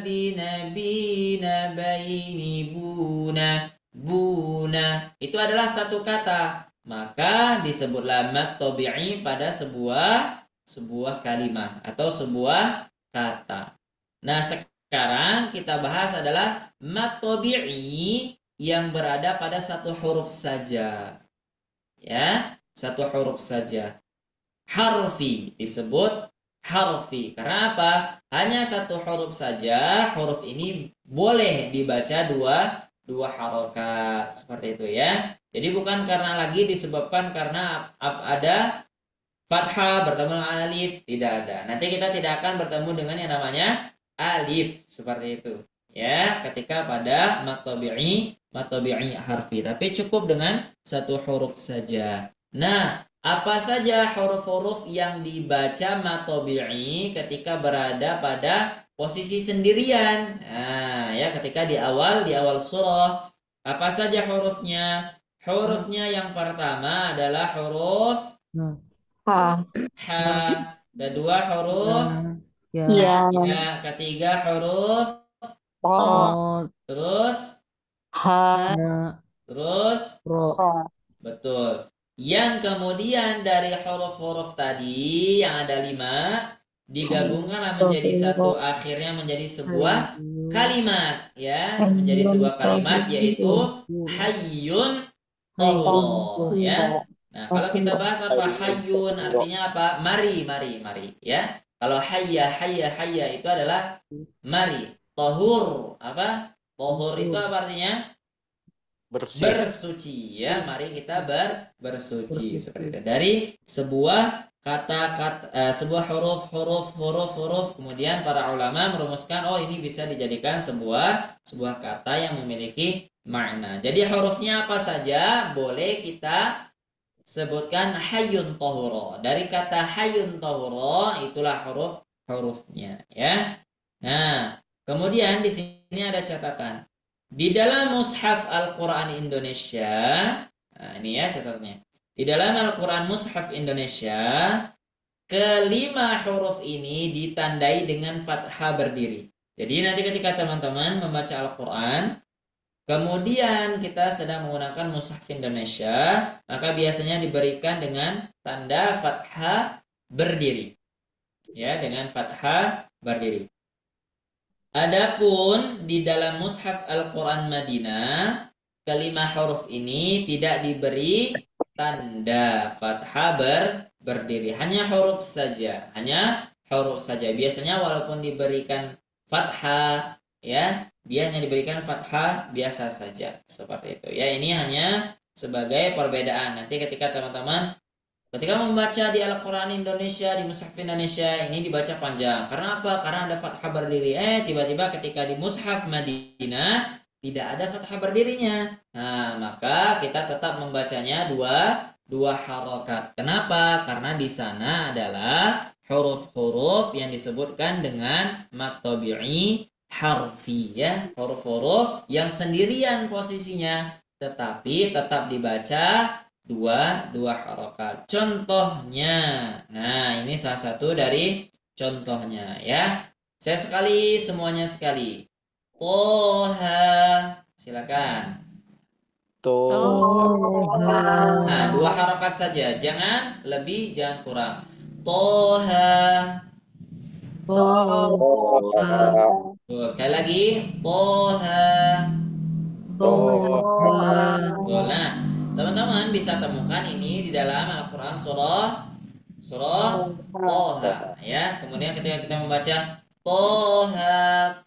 binabina baini buna. Itu adalah satu kata. Maka disebutlah mad tabi'i pada sebuah kalimat atau sebuah kata. Nah, sekarang kita bahas adalah mad tabi'i yang berada pada satu huruf saja. Ya, satu huruf saja. Harfi disebut harfi. Karena apa? Hanya satu huruf saja. Huruf ini boleh dibaca dua harokat seperti itu ya. Jadi bukan karena lagi disebabkan karena ada fathah bertemu dengan alif, tidak ada. Nanti kita tidak akan bertemu dengan yang namanya alif seperti itu ya, ketika pada matobi'i harfi, tapi cukup dengan satu huruf saja. Nah, apa saja huruf-huruf yang dibaca matobi'i ketika berada pada posisi sendirian? Nah, ya ketika di awal surah, apa saja hurufnya? Hurufnya yang pertama adalah huruf ha, kedua huruf Ya. ya, ketiga huruf terus betul. Yang kemudian dari huruf-huruf tadi yang ada 5 digabungkanlah menjadi satu, akhirnya menjadi sebuah kalimat ya, menjadi sebuah kalimat yaitu hayyun tahur ya. Nah, kalau kita bahas apa hayyun artinya apa? Mari ya. Kalau hayya itu adalah mari. Tahur apa? Tahur itu apa artinya? Bersuci ya. Mari kita bersuci seperti itu. Dari sebuah kata-kata, sebuah huruf, kemudian para ulama merumuskan oh ini bisa dijadikan sebuah kata yang memiliki makna. Jadi hurufnya apa saja boleh kita sebutkan hayyun tahura. Dari kata hayyun tahura itulah hurufnya ya. Nah, kemudian di sini ada catatan. Di dalam mushaf Al-Qur'an Indonesia, nah ini ya catatannya. Di dalam Al-Qur'an mushaf Indonesia, kelima huruf ini ditandai dengan fathah berdiri. Jadi nanti ketika teman-teman membaca Al-Qur'an, kemudian kita sedang menggunakan mushaf Indonesia, maka biasanya diberikan dengan tanda fathah berdiri. Ya, dengan fathah berdiri. Adapun di dalam mushaf Al-Qur'an Madinah, kelima huruf ini tidak diberi tanda fathah berdiri, hanya huruf saja, Biasanya walaupun diberikan fathah ya, dia hanya diberikan fathah biasa saja seperti itu ya. Ini hanya sebagai perbedaan. Nanti ketika teman-teman ketika membaca di Al-Qur'an Indonesia, di mushaf Indonesia ini dibaca panjang. Karena apa? Karena ada fathah berdiri. Tiba-tiba ketika di mushaf Madinah tidak ada fathah berdirinya. Nah, maka kita tetap membacanya dua harokat. Kenapa? Karena di sana adalah huruf-huruf yang disebutkan dengan mad tabi'i harfi ya, huruf-huruf yang sendirian posisinya tetapi tetap dibaca dua harokat. Contohnya, nah ini salah satu dari contohnya ya. Semuanya sekali. Toha, silakan. Toha. Nah, dua harokat saja, jangan lebih, jangan kurang. Toha. Tuh, sekali lagi. Toha. Nah, teman-teman bisa temukan ini di dalam Al-Quran surah Toha ya. Kemudian ketika kita membaca Toha,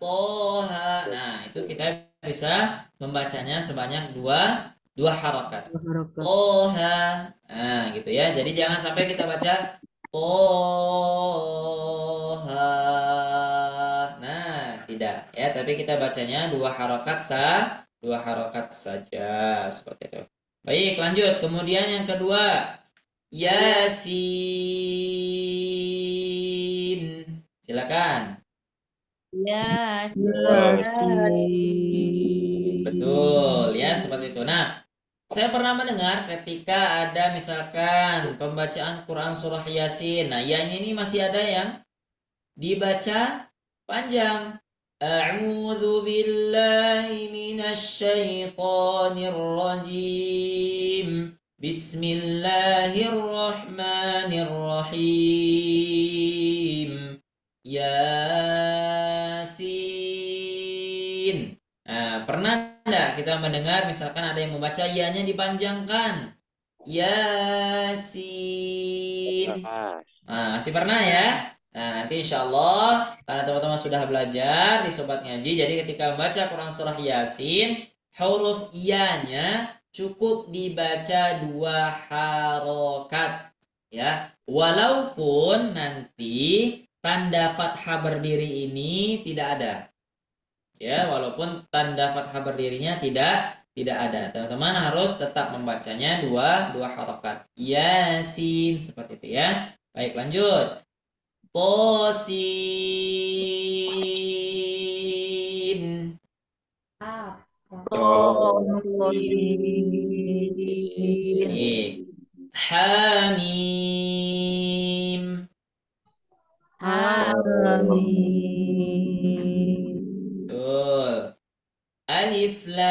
nah itu kita bisa membacanya sebanyak dua harokat. Toha, nah gitu ya. Jadi jangan sampai kita baca Toha, nah tidak ya. Tapi kita bacanya dua harokat saja seperti itu. Baik, lanjut. Kemudian yang kedua, Yasin. Silakan. Yasin. Betul, ya seperti itu. Nah, saya pernah mendengar ketika ada misalkan pembacaan Quran surah Yasin. Nah, yang ini masih ada yang dibaca panjang. A'udzu billahi minasy syaithanir rajim. Bismillahirrahmanirrahim. Yasin. Nah, pernah enggak kita mendengar misalkan ada yang membaca ya-nya dipanjangkan? Yasin. Nah, masih pernah ya? Nah, nanti insya Allah karena teman-teman sudah belajar di Sobat Ngaji, jadi ketika membaca Quran surah Yasin Huruf ya-nya cukup dibaca 2 harokat. Ya, walaupun nanti tanda fathah berdiri ini tidak ada. Ya, walaupun tanda fathah berdirinya tidak ada. Teman-teman harus tetap membacanya dua harokat. Yasin seperti itu ya. Baik, lanjut. Tosin. Baik. Hamim. Betul. Alif lam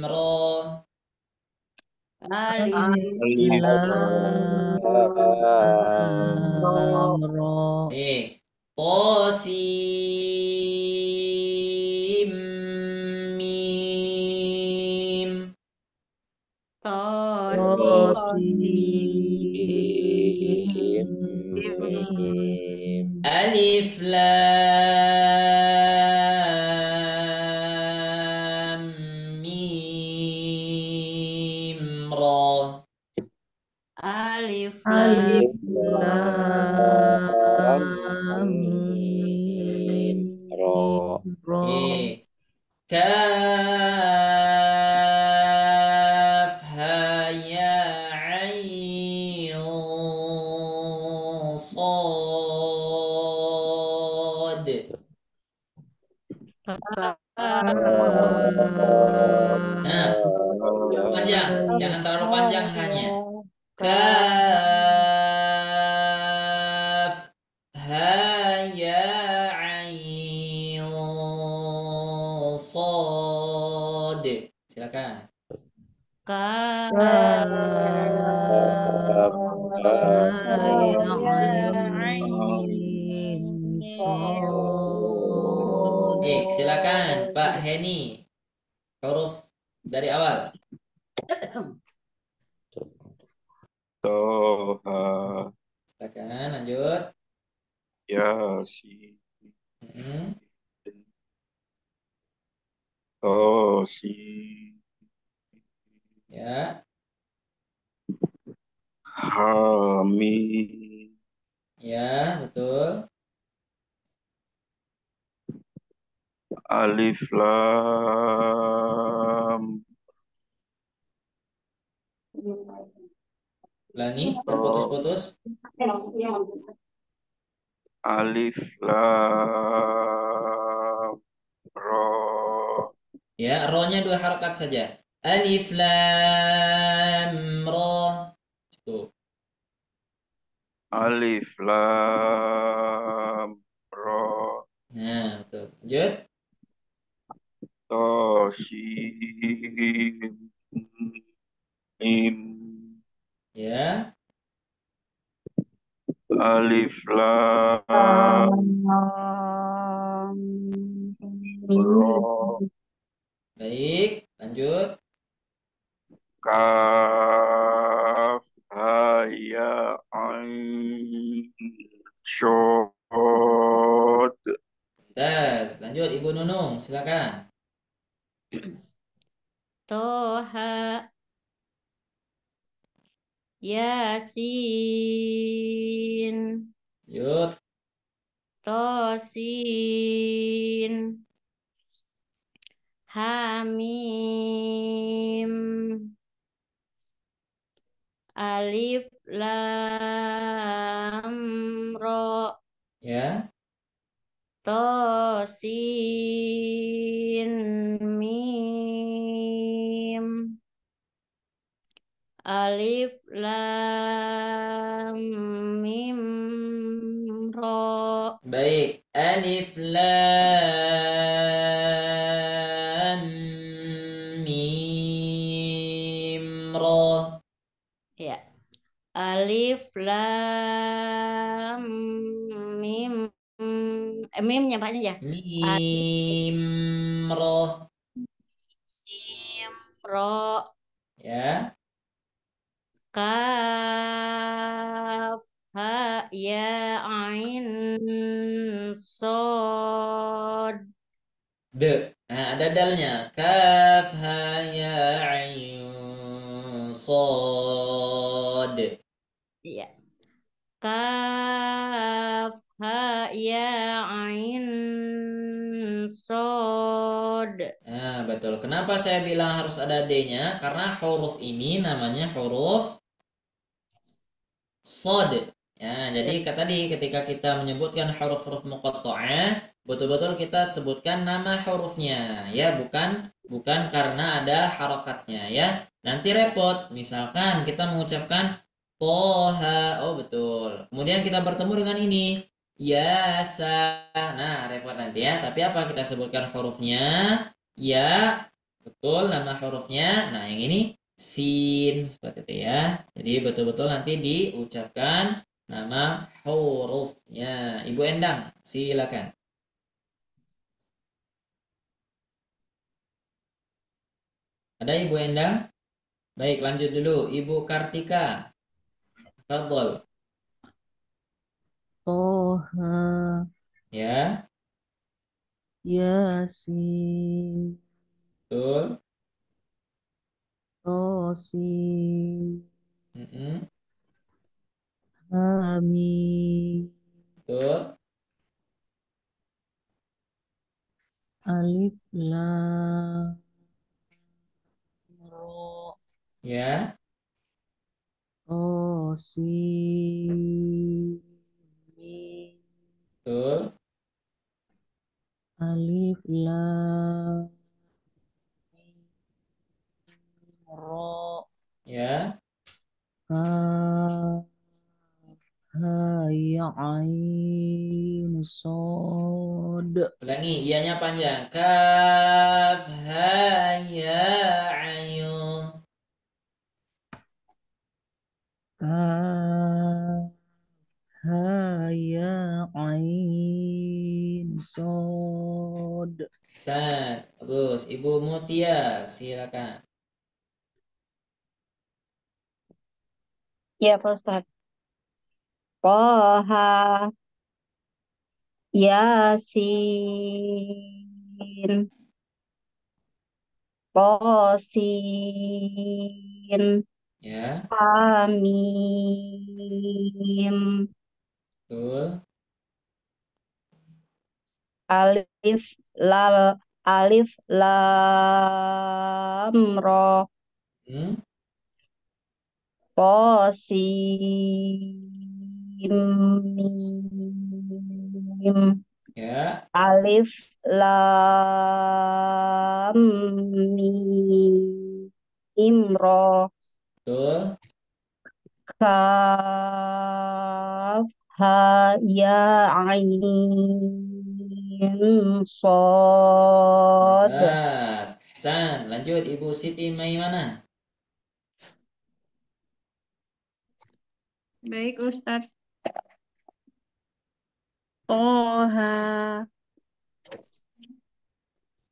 ra. Baik. Qasim mim. Alif lam mim ra. Oke. Kaf ha ya ain sad. Nah, panjang, jangan terlalu panjang hanya. Kaf ha ya ain sad. Silakan. Silakan Pak Heni. Huruf dari awal. Toha. Silakan lanjut. Yasin. Hmm. Tosin. Ya. Hamim. Ya, betul. Alif lam. Ulangi, terputus-putus. Alif lam ra. Ya, ro-nya 2 harokat saja. Alif lam ra. Cukup. Alif lam ra. Nah, betul. Lanjut. Tosin mim. Ya. Alif lam ra. Baik, lanjut. Kaf ha ya ain shad. Tes, lanjut Ibu Nunung, silakan. Toha Yasin Lanjut. Tosin Hamim Alif Lam Ro. Ya. Tosin Mim Alif Lam Mim Ro. Baik, alif lam mim ra. Ya. Alif Lam Mim. Mimnya Paknya ya. Mim ra. Mim Ro. Ya. Kaf Ha Ya Ain Sod. De. Nah, ada dalnya. Kaf ha ya ain sod. Ya. Kaf ha ya ain sod. Nah, betul. Kenapa saya bilang harus ada D-nya? Karena huruf ini namanya huruf sod. Ya, jadi tadi ketika kita menyebutkan huruf-huruf muqatta'ah, betul-betul kita sebutkan nama hurufnya, ya, bukan bukan karena ada harokatnya, ya. Nanti repot. Misalkan kita mengucapkan toha, oh betul. Kemudian kita bertemu dengan ini, yasa. Nah, repot nanti ya. Tapi apa kita sebutkan hurufnya? Ya, betul nama hurufnya. Nah, yang ini sin seperti itu ya. Jadi betul-betul nanti diucapkan nama hurufnya. Ibu Endang, silakan. Ada Ibu Endang? Baik, lanjut dulu. Ibu Kartika. Fadol. Toha, Ya, Yasin, betul. Tosin, Mm-mm, Hamim, betul. Alif Lam Ra, Ya, Tosin, Mim, betul. Alif Lam Ra, Ya, Kaf Ha Ya Ain Sod, ulangi. Ianya panjang. Kaf, ha, ya, ain. Kaf Ha Ya Ain Sod. Sat. Bagus. Ibu Mutia, silakan. Ya, Pak Ustadz. Toha, Yasin, Tosin, Ya, Hamim, betul. Alif, Alif, Lam, Ra, Hmm, Tosin, Mim, ya, Alif, Lam, Mim, Ra, betul. Kaf, Ha, Ya, Ain, Sod. Bas. Ihsan. Lanjut Ibu Siti Maimana. Baik, Ustadz. Toha,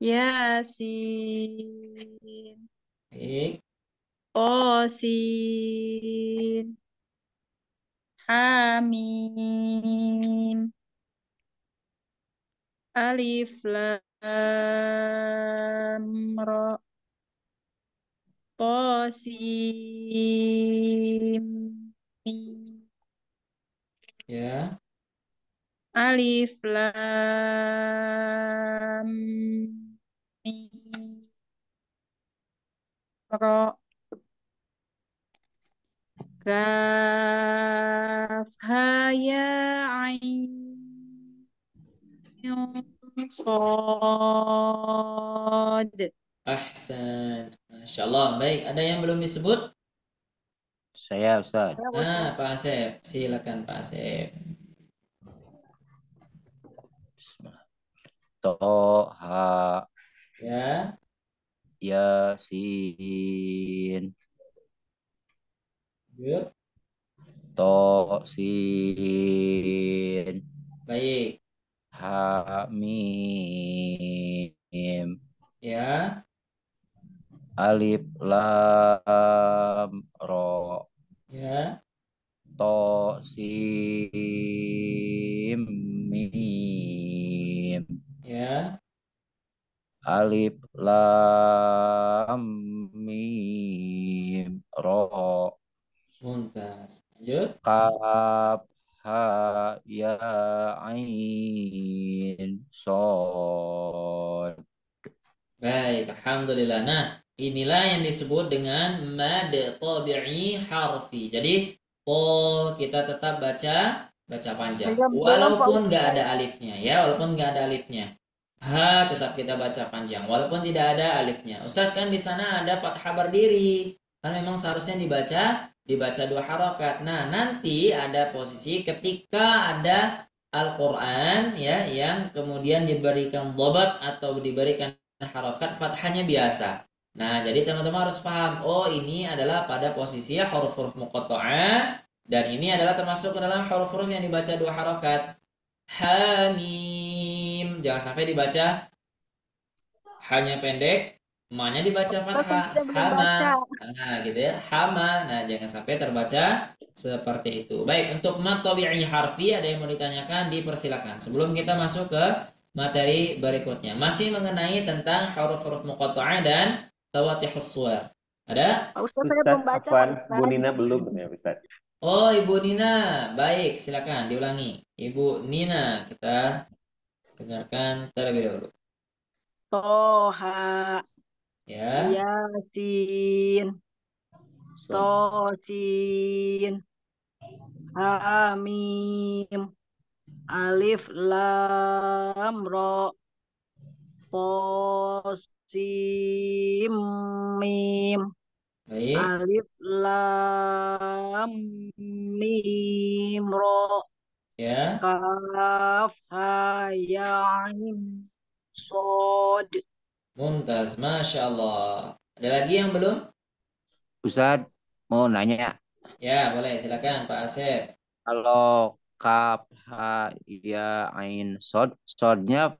Yasin, Baik. Tosin, Hamim, Alif, Lam, Ra, Tosim, Mim. Ya, Alif Lam Mim Ro Kaf Ha Ya Ain Sod. ahsan. Masya Allah. Baik, ada yang belum disebut? Saya Ustaz. Pak Asep. Silakan Pak Asep. Bismillah. Toha, Ya, Yasin, yuk. Tosin, Baik. Hamim, Ya, Alif Lam Ra, ya, Tosin, Mim, ya, alif lam mim ro. Mumtaz. Lanjut. Kaf ha ya ain sod. Baik, alhamdulillah. Nah, inilah yang disebut dengan mad tabi'i harfi. Jadi, kita tetap baca panjang. Saya belum Pak Walaupun nggak Ustadz. ada alifnya, ya, walaupun nggak ada alifnya. Ha tetap kita baca panjang, walaupun tidak ada alifnya. Ustadz kan di sana ada fathah berdiri. Kan memang seharusnya dibaca 2 harokat. Nah, nanti ada posisi ketika ada Al-Quran ya yang kemudian diberikan dhabat atau diberikan harokat fathahnya biasa. Nah, jadi teman-teman harus paham, oh ini adalah pada posisi huruf-huruf muqatta'ah dan ini adalah termasuk ke dalam huruf-huruf yang dibaca 2 harokat. Hamim, jangan sampai dibaca hanya pendek, ma-nya dibaca Ustadz, fathah, saya belum baca. hama. Nah, gitu ya, hama. Nah, jangan sampai terbaca seperti itu. Baik, untuk mat tabi'i harfi ada yang mau ditanyakan, dipersilakan. Sebelum kita masuk ke materi berikutnya, masih mengenai tentang huruf-huruf muqatta'ah dan tawatihus suwar. Ada? Pak Ustadz, saya belum Ustadz, baca Pak Afwan, Bu Ustadz. Nina belum ya Ustadz. Oh, Ibu Nina. Baik, silakan diulangi. Ibu Nina, kita dengarkan terlebih dahulu. Toha, Ya. Yasin, Tosin, Hamim, Alif, Lam, Ro, Sim, Mim, Baik. Alif, Lam, Mim, Ro, Ya. Kaf, Ha, Ya, Ain, Sod. Mumtaz, Masya Allah. Ada lagi yang belum? Ustadz mau nanya, Ya, boleh. Silakan Pak Asep. kalau kaf ha ya ain sod, sodnya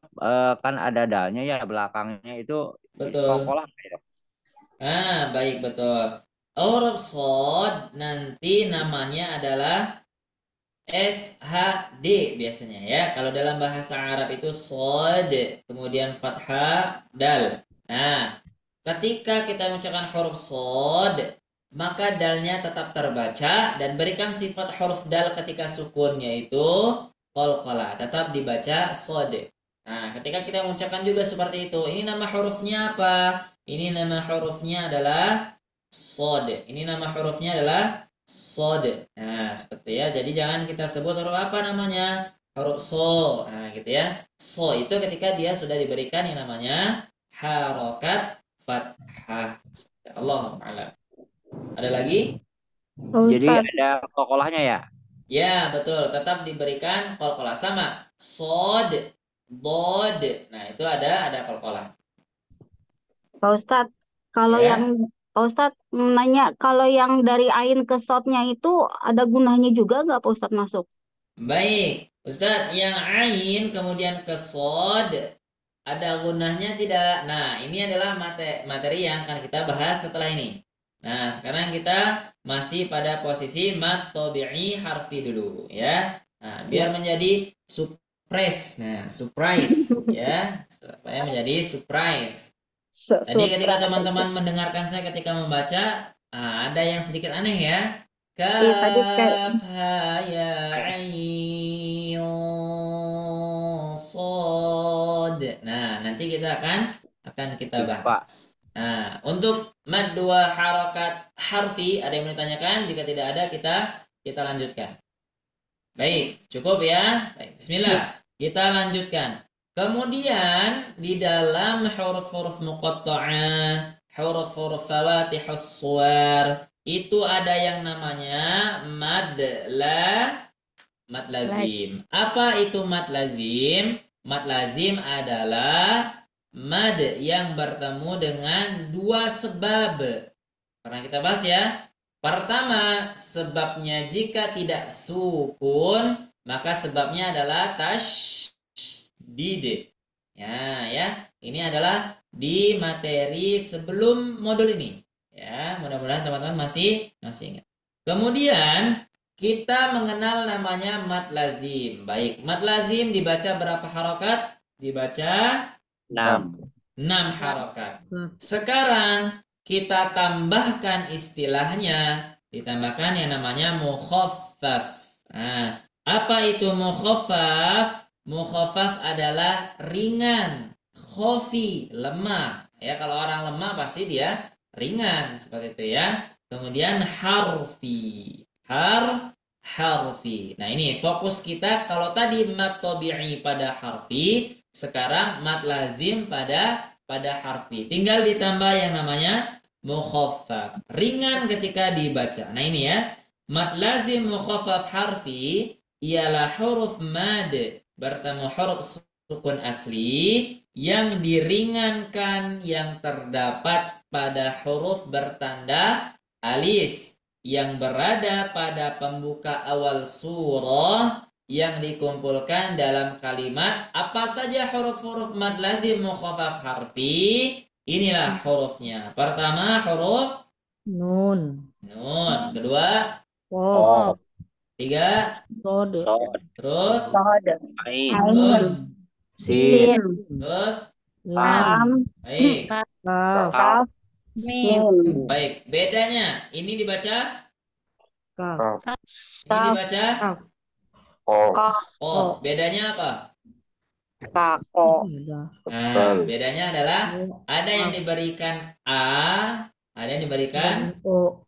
kan ada dalnya ya belakangnya itu Betul. kokolah ya. Ah, baik, betul. Huruf Shod nanti namanya adalah SHD biasanya ya. Kalau dalam bahasa Arab itu Shod, kemudian Fathah, Dal. Nah, ketika kita mengucapkan huruf Shod, maka dalnya tetap terbaca dan berikan sifat huruf dal ketika sukun yaitu qalqalah, tetap dibaca Shod. Nah, ketika kita mengucapkan juga seperti itu, ini nama hurufnya apa? Ini nama hurufnya adalah Shod. Ini nama hurufnya adalah Shod. Nah, seperti ya. Jadi jangan kita sebut huruf apa namanya? Huruf so. Nah, gitu ya. So itu ketika dia sudah diberikan yang namanya harokat fathah. Allahu a'lam. Ada lagi? Oh, Jadi Ustadz, ada kokolahnya ya. Ya, betul. Tetap diberikan qalqalah sama. Sod, bod. Nah, itu ada qalqalah. Pak Ustadz, kalau Ya. yang Pak Ustadz nanya, kalau yang dari ain ke sodnya itu ada gunanya juga nggak Pak Ustadz masuk? Baik, Ustadz, yang ain kemudian ke sod ada gunahnya tidak? Nah, ini adalah materi yang akan kita bahas setelah ini. Nah, sekarang kita masih pada posisi mat tabi'i harfi dulu ya. Nah, biar menjadi surprise. Nah, surprise ya, supaya menjadi surprise. Tadi ketika teman-teman mendengarkan saya ketika membaca, ada yang sedikit aneh ya. Iya, tadi kayak Kaf ha ya ain sod. Nah, nanti kita akan kita Pak, bahas. Nah, untuk mad 2 harokat harfi ada yang mau ditanyakan? Jika tidak ada, kita lanjutkan. Baik, cukup ya. Baik, bismillah. Kita lanjutkan. Kemudian di dalam huruf-huruf muqatta'ah, huruf-huruf fawatihus suwar, itu ada yang namanya mad lazim. Apa itu mad lazim? Mad lazim adalah mad yang bertemu dengan 2 sebab. Pernah kita bahas ya. Pertama, sebabnya jika tidak sukun, maka sebabnya adalah tasydid. Ya. Ini adalah di materi sebelum modul ini. Ya, mudah-mudahan teman-teman masih ingat. Kemudian kita mengenal namanya mad lazim. Baik, mad lazim dibaca berapa harokat? Dibaca 6. 6 harokat. Sekarang kita tambahkan istilahnya, ditambahkan yang namanya mukhaffaf. Nah, apa itu mukhaffaf? Mukhaffaf adalah ringan, khofi, lemah. Ya, kalau orang lemah pasti dia ringan seperti itu ya. Kemudian harfi, harfi. Nah, ini fokus kita. Kalau tadi mat tabi'i pada harfi, sekarang mat lazim pada harfi. Tinggal ditambah yang namanya mukhaffaf, ringan ketika dibaca. Nah, ini ya. Mat lazim mukhaffaf harfi ialah huruf mad bertemu huruf sukun asli yang diringankan yang terdapat pada huruf bertanda alis yang berada pada pembuka awal surah yang dikumpulkan dalam kalimat. Apa saja huruf-huruf mad lazim mukhaffaf harfi? Inilah hurufnya. Pertama huruf Nun. Kedua Qaf. tiga, Sod. terus Ain, terus Sin, terus Lam, baik. Kaf. Kaf, Mim. Mim. Baik, bedanya ini dibaca, Kaf. ini dibaca Kaf, oh, bedanya apa? Kako. Nah, bedanya adalah ada yang diberikan a, ada yang diberikan o.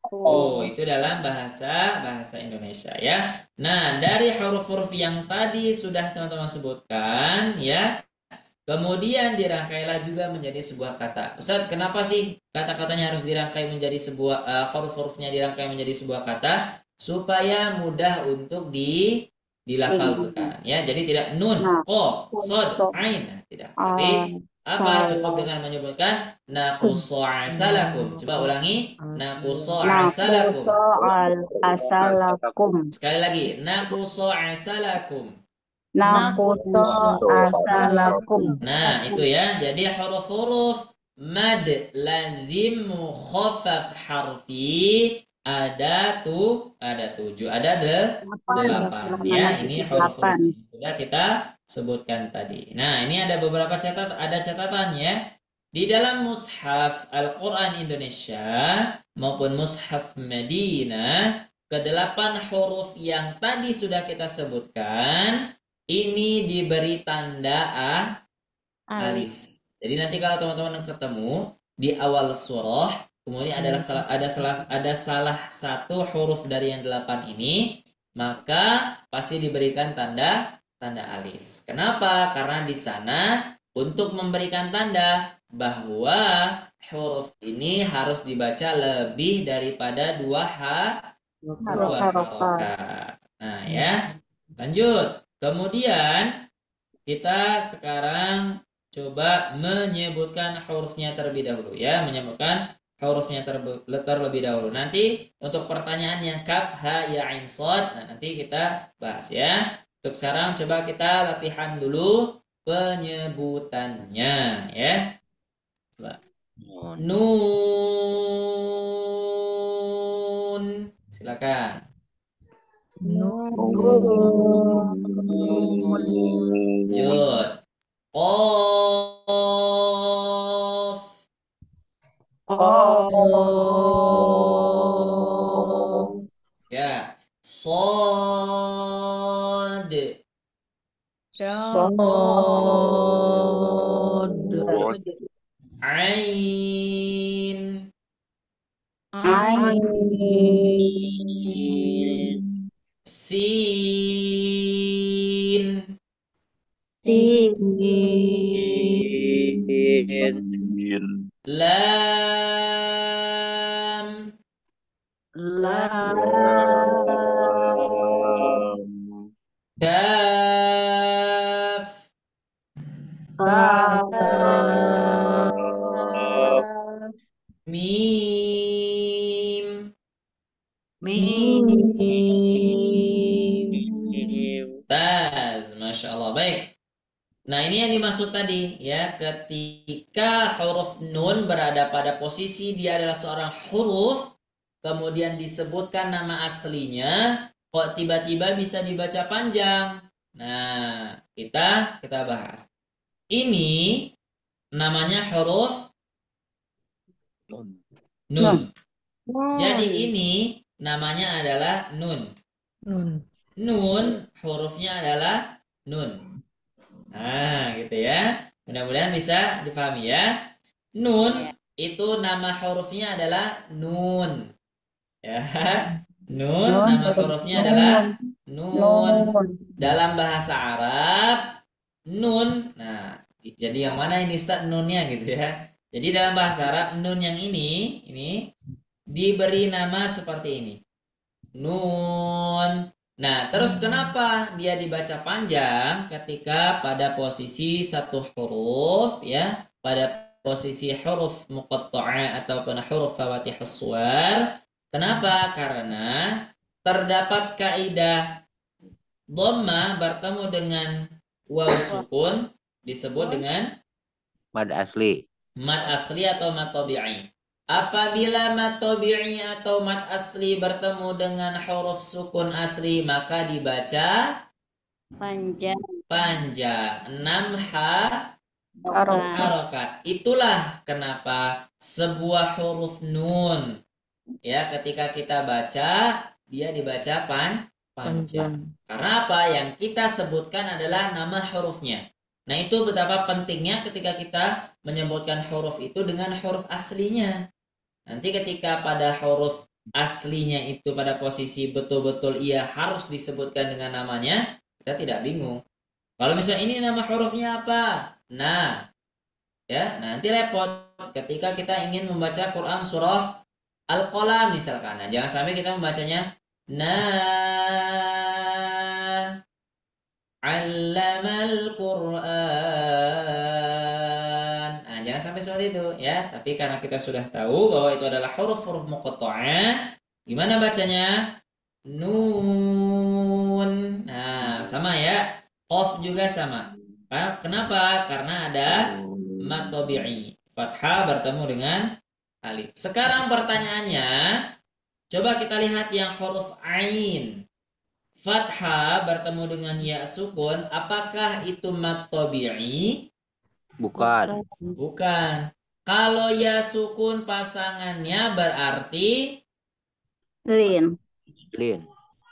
Itu dalam bahasa Indonesia ya. Nah, dari huruf-huruf yang tadi sudah teman-teman sebutkan ya. Kemudian dirangkailah juga menjadi sebuah kata. Ustaz, kenapa sih kata-katanya harus dirangkai menjadi sebuah huruf-hurufnya dirangkai menjadi sebuah kata supaya mudah untuk dilafalkan ya. Jadi tidak nun, qaf, shad, ain, nah, tidak. Tapi apa cukup dengan menyebutkan naqusu asalakum. Coba ulangi, naqusu asalakum. Asalakum. Sekali lagi, naqusu asalakum. Naqusu asalakum. Nah, itu ya. Jadi huruf-huruf mad lazim mukhaffaf harfi ada 7, ada 8 ya. Ini huruf-huruf yang sudah kita sebutkan tadi. Nah, ini ada beberapa catatan ya. Di dalam mushaf Al-Qur'an Indonesia maupun mushaf Madinah, ke-8 huruf yang tadi sudah kita sebutkan ini diberi tanda alis. Jadi nanti kalau teman-teman ketemu di awal surah, kemudian ada salah satu huruf dari yang 8 ini, maka pasti diberikan tanda alis. Kenapa? Karena di sana untuk memberikan tanda bahwa huruf ini harus dibaca lebih daripada 2 harokat. Nah ya, lanjut. Kemudian kita sekarang coba menyebutkan hurufnya terlebih dahulu ya, menyebutkan hurufnya terlebih dahulu. Nanti untuk pertanyaan yang kaf, ha, ya, ain, shad, nah nanti kita bahas ya. Untuk sekarang coba kita latihan dulu penyebutannya ya. Coba. Nun. Silakan. Yud. Qaf. Ya. Shad. Ain. Sin. Lam. Kaf. Mim. Taz, Masya Allah. Baik. Nah, ini yang dimaksud tadi ya, ketika huruf nun berada pada posisi dia adalah seorang huruf, kemudian disebutkan nama aslinya, kok tiba-tiba bisa dibaca panjang. Nah, kita bahas. Ini namanya huruf Nun. nun. Nun. Jadi ini namanya adalah nun. Nun. Nun hurufnya adalah nun. Nah, gitu ya. Mudah-mudahan bisa dipahami ya. Nun itu nama hurufnya adalah nun. Ya. Nun Nun. nama hurufnya adalah nun. Nun. Dalam bahasa Arab nun. Nah, jadi yang mana ini Ustaz nunnya gitu ya. Jadi dalam bahasa Arab nun yang ini diberi nama seperti ini. Nun. Nah, terus kenapa dia dibaca panjang ketika pada posisi satu huruf ya, pada posisi huruf muqatta'ah ataupun huruf fawatihus suwar. Kenapa? Karena terdapat kaidah dhamma bertemu dengan waw sukun disebut dengan Mad asli. mad asli atau mad tabi'i. Apabila mad tabi'i atau mad asli bertemu dengan huruf sukun asli maka dibaca Panjang. panjang 6 Harokat. harokat. Itulah kenapa sebuah huruf nun ya ketika kita baca dia dibaca panjang. Panjang. Karena apa? Yang kita sebutkan adalah nama hurufnya. Nah, itu betapa pentingnya ketika kita menyebutkan huruf itu dengan huruf aslinya. Nanti ketika pada huruf aslinya itu pada posisi betul-betul ia harus disebutkan dengan namanya, kita tidak bingung. Kalau misalnya ini nama hurufnya apa? Nah, ya, nanti repot ketika kita ingin membaca Quran surah Al-Qalam misalkan. Nah, jangan sampai kita membacanya Allamal Quran. Nah, jangan sampai seperti itu ya. Tapi karena kita sudah tahu bahwa itu adalah huruf-huruf muqatta'ah, gimana bacanya? Nun. Nah, sama ya. Qaf juga sama. Kenapa? Karena ada mad tabi'i. Fathah bertemu dengan alif. Sekarang pertanyaannya, coba kita lihat yang huruf ain. Fathah bertemu dengan ya sukun, apakah itu mad tabi'i? Bukan. Bukan. Kalau ya sukun pasangannya berarti Lin. Lin.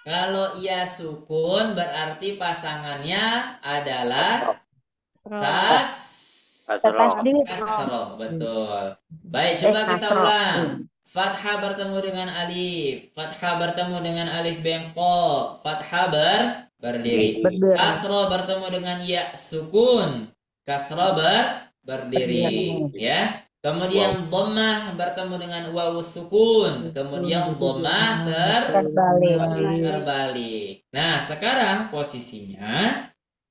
kalau ya sukun berarti pasangannya adalah kasroh. Betul. Baik, coba kita ulang. Fathah bertemu dengan alif. Fathah bertemu dengan alif bengkok. Fathah berdiri. Kasroh bertemu dengan ya sukun. Kasroh berdiri. Ya. Kemudian dhammah bertemu dengan waw sukun. Kemudian dhammah terbalik. Nah, sekarang posisinya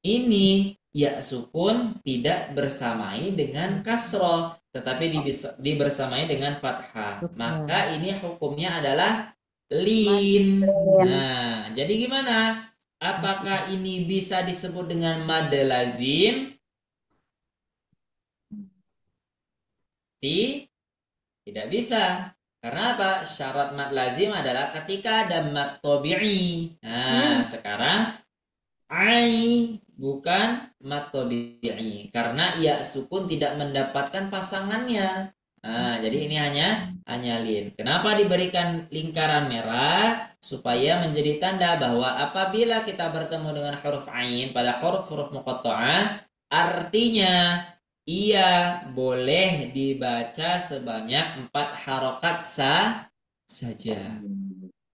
ini ya sukun tidak bersamai dengan kasroh, tetapi dibersamai dengan fathah. Maka ini hukumnya adalah lin. Nah, jadi gimana? Apakah ini bisa disebut dengan mad lazim? Tidak bisa. Karena apa? Syarat mad lazim adalah ketika ada mad tabi'i. Nah, sekarang ai bukan mad tabi'i karena ya sukun tidak mendapatkan pasangannya. Nah, jadi ini hanya lin. Kenapa diberikan lingkaran merah? Supaya menjadi tanda bahwa apabila kita bertemu dengan huruf ain pada huruf-huruf muqatta'ah, artinya ia boleh dibaca sebanyak 4 harokat saja.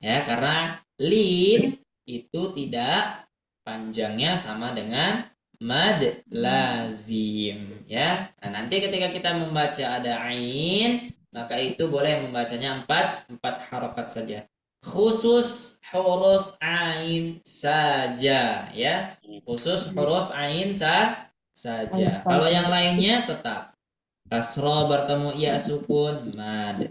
Ya, karena lin itu tidak panjangnya sama dengan mad lazim ya. Nah, nanti ketika kita membaca ada ain, maka itu boleh membacanya 4 harokat saja. Khusus huruf ain saja ya. Khusus huruf ain saja. Kalau yang lainnya tetap kasroh bertemu ya sukun mad.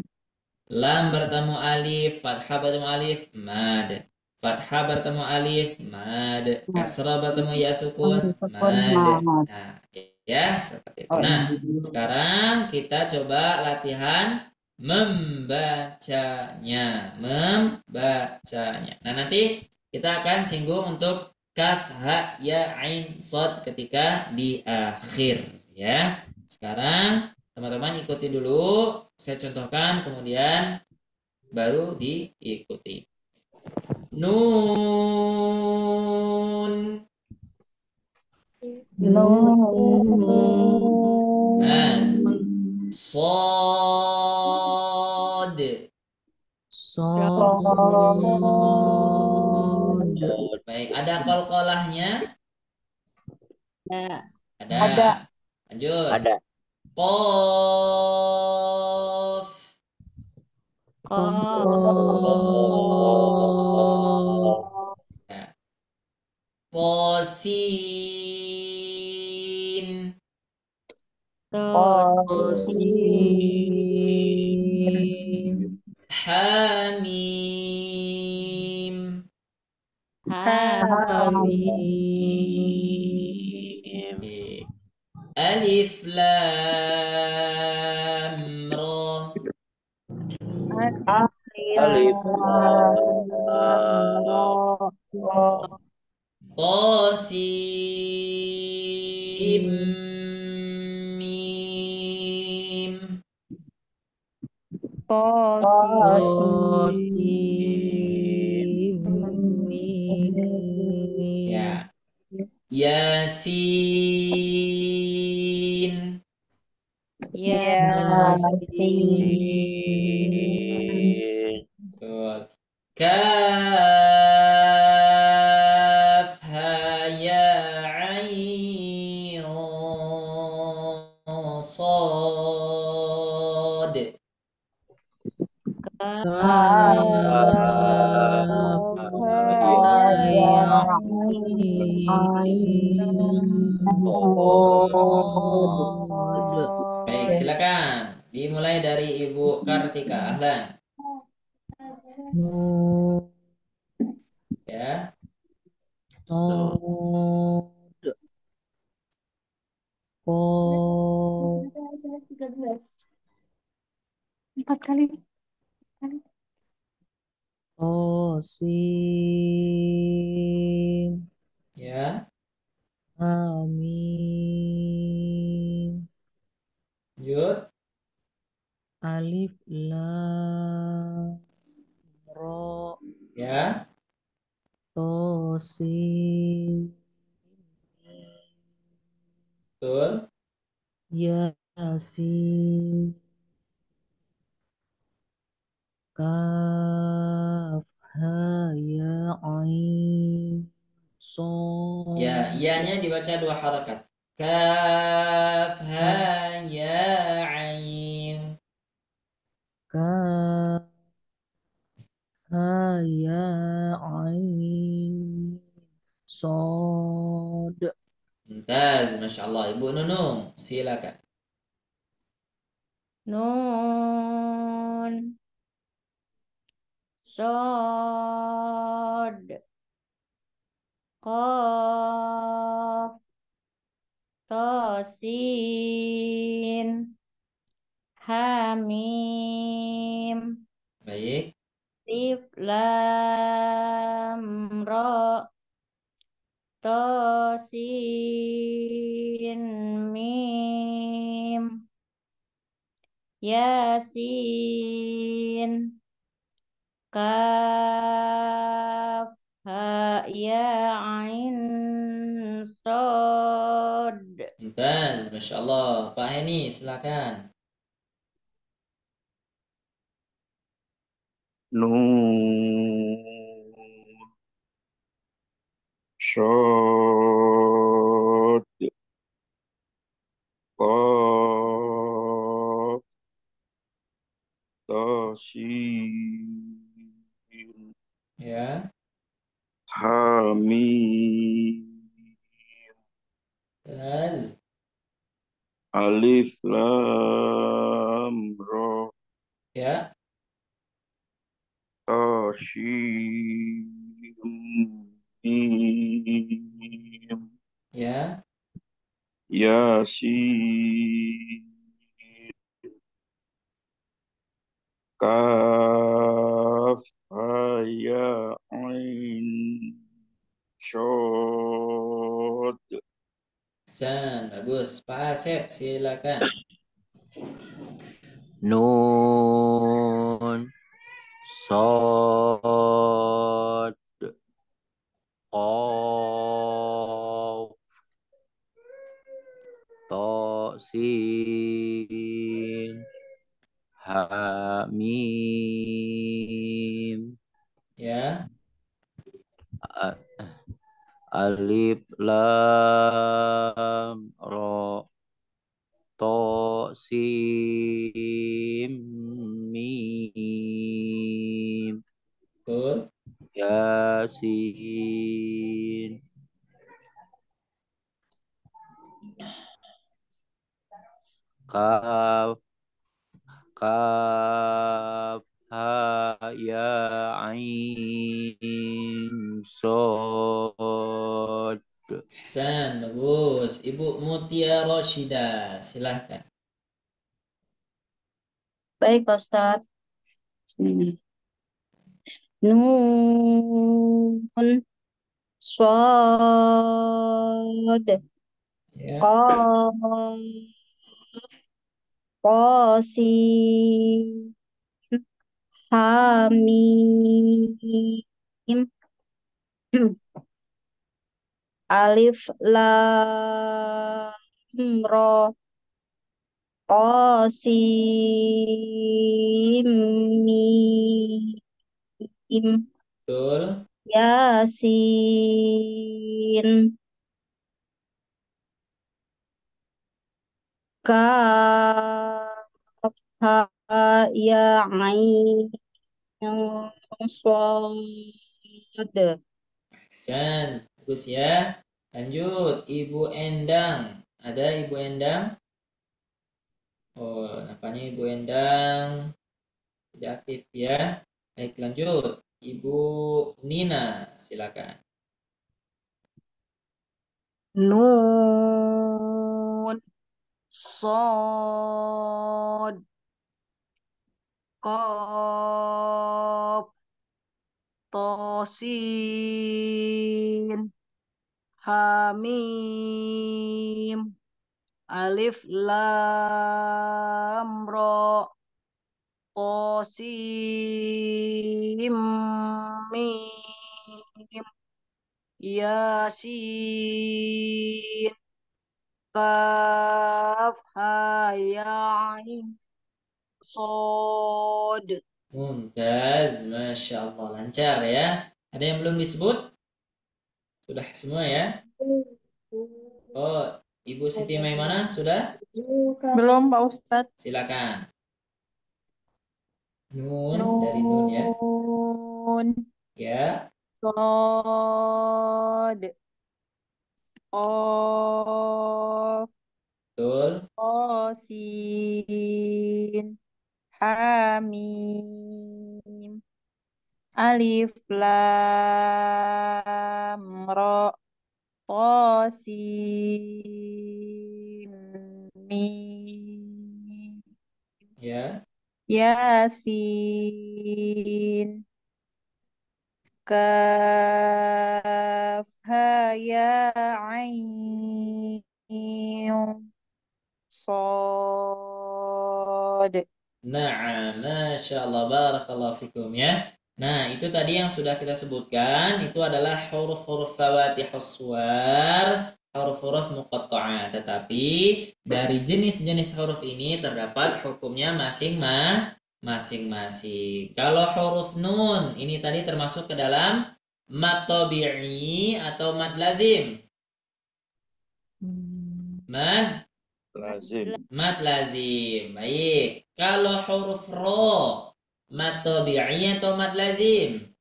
Lam bertemu alif, fathah bertemu alif mad. Fathah bertemu alif mad. Kasrah bertemu ya sukun mad. Nah, ya seperti itu. Nah, sekarang kita coba latihan membacanya. Nah, nanti kita akan singgung untuk kaf, ha, ya, ain, shad ketika di akhir ya. Sekarang teman-teman ikuti dulu, saya contohkan kemudian baru diikuti. Nun. Mas. Sod. Sod. Baik, ada kol-kolahnya? Ada. Ada. Lanjut. Ada. Qaf. Qaf. Ya. Qosin. Qosin. Hamim. Hamim. Oke. Alif Lam Ra. Alif. Qasim Mim. Qasim. Ya. Yasin. Yasin. Betul. Kaf ha ya ain sad. Baik, silakan. Dimulai dari Ibu Kartika. Ahlan. Nun. Ya. Sod. Qaf. 4 kali. Qasim. Ya. Hamim. Lanjut. Alif lam ra. Ya. Qasim. Betul. Yasin. Kaf ha ya ain Ya, sad. ianya dibaca 2 harakat. Kaf ha ya ain. Kaf ha ya ain sad. Mumtaz, Masya Allah. Ibu Nunung, silakan. Nun. Sod. Qaf. Tosin. Hamim. Baik. Alif Lam Ra. Tosin Mim. Yasin. Kaf ha ya ain sod. Mumtaz, Masya Allah. Pak Heni, silakan. Nun. Shod. Qaf. Tasin. Ya. Hamim. Mumtaz. Alif Lam Ra. Ya. Tasin. Mim. Ya. Yasin. Kaf ha ya ain shod. Ahsan, bagus. Pak Asep, silakan. Nun, Sod, Qaf, To, Sin, Ha, Mim, Ya, A- Alif, Lam, Ro, To, Sin, Mim, betul. Yasin, Kaf, Kaf, Ha, Ya, Ain, Sod. Ahsan, bagus. Ibu Mutia Roshida, silahkan. Baik, Pak Ustadz. Bismillah. Nun, Sod, Ya, Qaf, Qasim, Hamim, Alif, Lam, Ra, Qasim, Mim, betul. Yasin, Kaf, Ha, Ya, Ain, Shad. Ahsan, bagus ya. Lanjut, Ibu Endang. Ada Ibu Endang? Oh, nampaknya Ibu Endang tidak aktif ya. Baik, lanjut. Ibu Nina, silakan. Nun, Sod, Qaf, Tosin, Hamim, Alif, Lam, Ra, Qasim, Mim, Yasin, Kaf, Ha, Ya, Ain, Sod. Mumtaz, Masya Allah. Lancar ya. Ada yang belum disebut? Sudah semua ya? Oh, Ibu Siti Maimunah sudah? Belum, Pak Ustadz. Silakan. Nun, dari Nun ya. Nun, Ya, Sod, Qaf, betul. Qasin, Hamim, Alif, Lam, Ra, Qasim, Mim, Ya, Yasin, Kaf, Ha, Ya, Ain, Sod. nah, Masya Allah, barakallahu fikum ya. Nah, itu tadi yang sudah kita sebutkan, itu adalah huruf-huruf fawatihus suwar, huruf-huruf muqatta'ah. Tetapi dari jenis-jenis huruf ini terdapat hukumnya masing-masing. Kalau huruf nun, ini tadi termasuk ke dalam mad tabi'i atau mad lazim. Mad Lazim. Mad lazim. Baik. Kalau huruf ro, mad tabi'i atau mad lazim?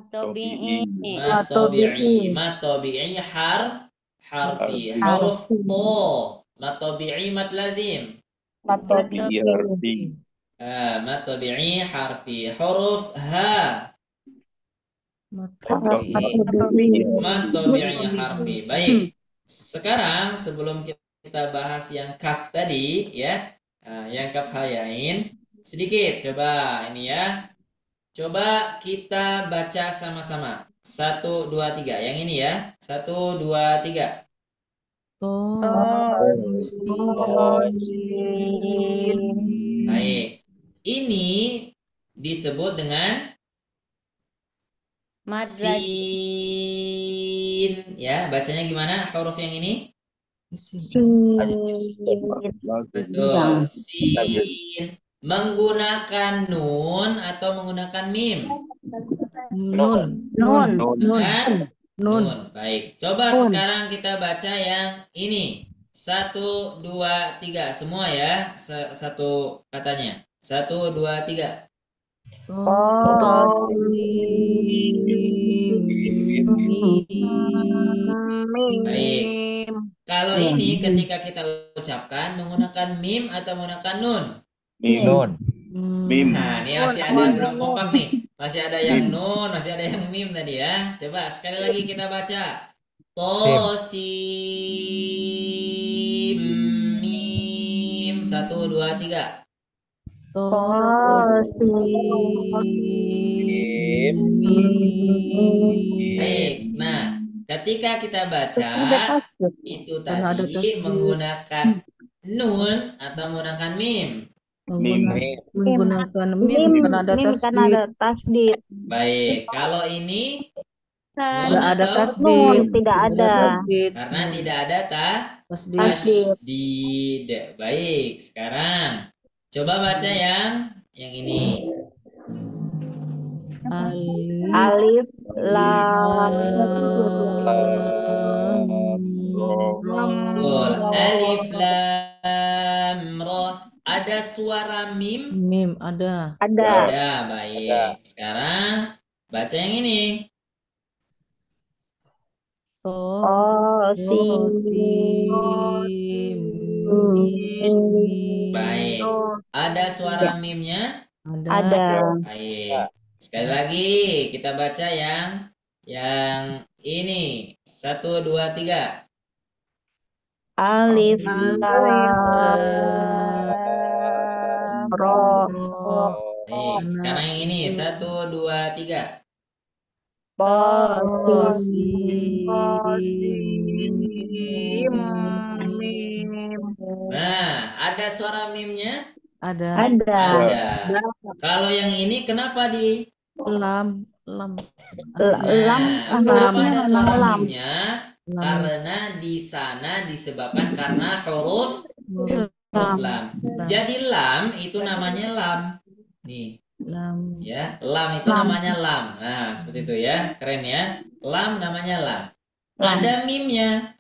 Tabi'i. Mad tabi'i. Mad tabi'i harfi. Harfi. Huruf to, mad tabi'i mad lazim. Tabi'i harfi. Mad tabi'i harfi. Huruf ha, mad tabi'i harfi. Baik. Sekarang sebelum kita bahas yang kaf tadi ya, yang kaf hayain, sedikit coba ini ya. Coba kita baca sama-sama. 1, 2, 3. Yang ini ya. 1, 2, 3. Tosin. Baik. Ini disebut dengan Mad lagi. sin. Ya, bacanya gimana huruf yang ini? Sin. Betul, sin. Menggunakan nun atau menggunakan mim? Nun. Nun. Menggunakan Nun. nun. Baik, coba Nun. sekarang kita baca yang ini. 1, 2, 3. Semua ya, satu katanya. 1, 2, 3. Baik. Kalau ini ketika kita ucapkan menggunakan mim atau menggunakan nun? Nun. Mim. Nah, ini masih ada yang belum kompak nih. Masih ada yang nun, masih ada yang mim tadi ya. Coba sekali lagi kita baca. Tosim mim. 1, 2, 3. Baik. Nah, ketika kita baca itu tadi menggunakan nun atau menggunakan mim? Menggunakan mim Mim, karena ada mim karena tasdid. ada tasdid. Baik, kalau ini nun Tidak ada atau Nun tasdid. tidak ada Tasdid. karena tidak ada Tasdid. tasdid. tasdid. Baik, sekarang coba baca yang ini. Alif, lam, Betul. Alif lam ra. Ada suara mim? Mim ada. ada. Ada, baik. Sekarang baca yang ini. Tosim. Baik. Ada suara mimnya? Ada. Baik. Sekali lagi kita baca yang ini. 1, 2, 3. Alif, lam, ra. Baik. Sekarang yang ini. 1, 2, 3. Nah, ada suara mimnya? Ada. Ada. Kalau yang ini kenapa di? Lam. Lam, Kenapa ada hurufnya suara memang lam. mimnya? Karena di sana disebabkan karena huruf lam. Jadi lam itu namanya lam. Nih, Lam. ya, lam itu namanya lam. Nah, seperti itu ya, keren ya. Lam namanya lam. Ada mimnya,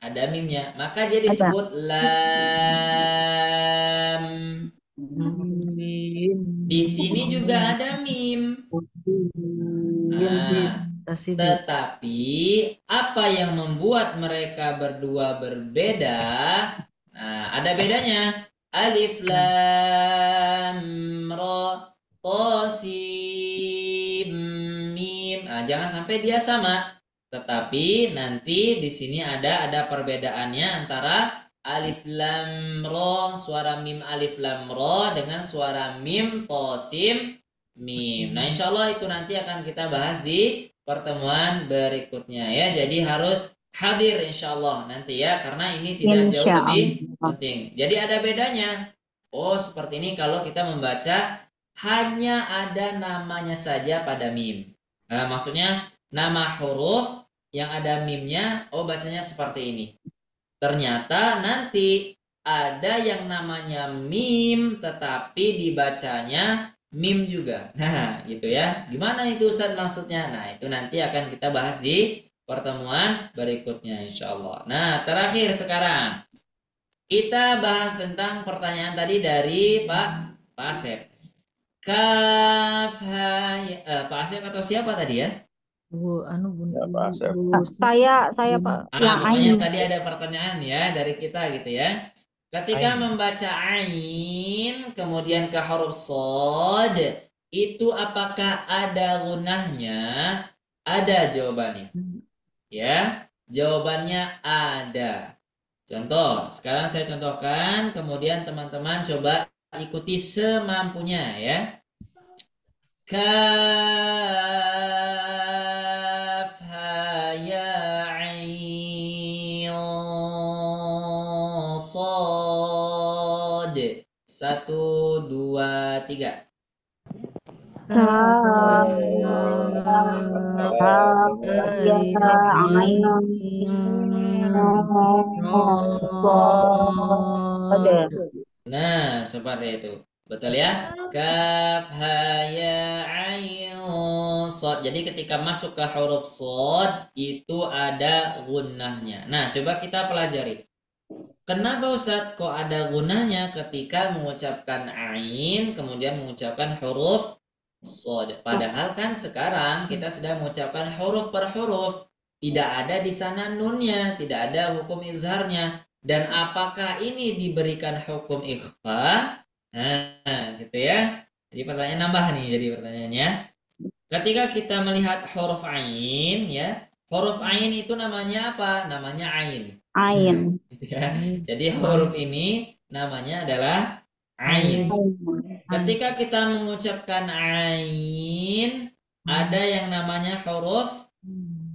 maka dia disebut lam. Di sini juga ada mim. Nah, tetapi apa yang membuat mereka berdua berbeda? Nah, ada bedanya. Alif lam ra tosim mim. Nah, jangan sampai dia sama. Tetapi nanti di sini ada perbedaannya antara alif lam ra, suara mim alif lam ra dengan suara mim tosim mim. Nah, insya Allah itu nanti akan kita bahas di pertemuan berikutnya ya. Jadi harus hadir insya Allah nanti ya, karena ini tidak jauh lebih penting. Jadi ada bedanya. Oh, seperti ini kalau kita membaca hanya ada namanya saja pada mim. Nah, maksudnya nama huruf yang ada mimnya, oh bacanya seperti ini. Ternyata nanti ada yang namanya mim tetapi dibacanya mim juga. Nah, gitu ya. Gimana itu Ustaz maksudnya? Nah, itu nanti akan kita bahas di pertemuan berikutnya insya Allah. Nah, terakhir sekarang kita bahas tentang pertanyaan tadi dari Pak Asep. Kaf Pak Asep atau siapa tadi ya? Saya Pak. Pokoknya tadi ada pertanyaan ya dari kita gitu ya. Ketika membaca ain kemudian ke huruf shad, itu apakah ada gunahnya? Ada jawabannya. Ya, jawabannya ada. Contoh, sekarang saya contohkan, kemudian teman-teman coba ikuti semampunya ya. Kaf ha ya ain 1, 2, 3. Kaf ya ain sad. Nah, seperti itu. Betul ya? Kaf, ha, ya, ain, shad. Jadi ketika masuk ke huruf shad itu ada gunnahnya. Nah, coba kita pelajari. Kenapa Ustadz kok ada gunnahnya ketika mengucapkan ain kemudian mengucapkan huruf shad? Padahal kan sekarang kita sedang mengucapkan huruf per huruf. Tidak ada di sana nunnya, tidak ada hukum izharnya. Dan apakah ini diberikan hukum ikhfa? Nah, situ ya. Jadi pertanyaan nambah nih, jadi pertanyaannya. Ketika kita melihat huruf ain, ya, huruf ain itu namanya apa? Namanya ain. Ain. Gitu ya. Jadi huruf ini namanya adalah ain. Ketika kita mengucapkan ain, ada yang namanya huruf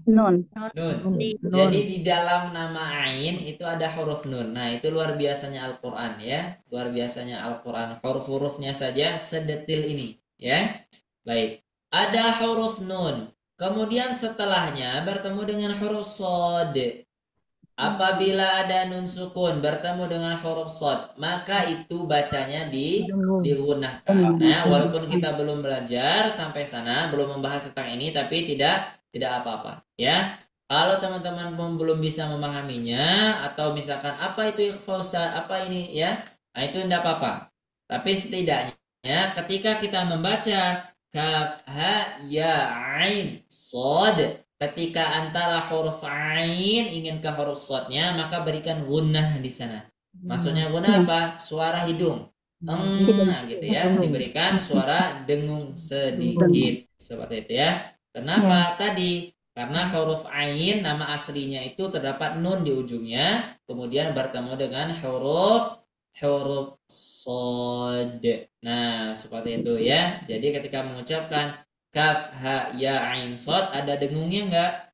Nun. nun. Jadi di dalam nama ain itu ada huruf nun. Nah, itu luar biasanya Al-Qur'an ya. Luar biasanya Al-Qur'an. Huruf-hurufnya saja sedetil ini, ya. Baik. Ada huruf nun. Kemudian setelahnya bertemu dengan huruf shad. Apabila ada nun sukun bertemu dengan huruf shad, maka itu bacanya digunahkan. Nah, walaupun kita belum belajar sampai sana, belum membahas tentang ini, tapi tidak apa-apa, ya. Kalau teman-teman belum bisa memahaminya atau misalkan apa itu ikhfa Ustaz, apa ini ya, nah itu tidak apa-apa. Tapi setidaknya ketika kita membaca kaf ha ya ain shad, ketika antara huruf ain ingin ke huruf shadnya, maka berikan gunnah di sana. Maksudnya gunnah apa? Suara hidung. Gitu ya, diberikan suara dengung sedikit seperti itu ya. Kenapa tadi? Karena huruf ain nama aslinya itu terdapat nun di ujungnya, kemudian bertemu dengan huruf shad. Nah, seperti itu ya. Jadi ketika mengucapkan kaf ha ya ain shad ada dengungnya enggak?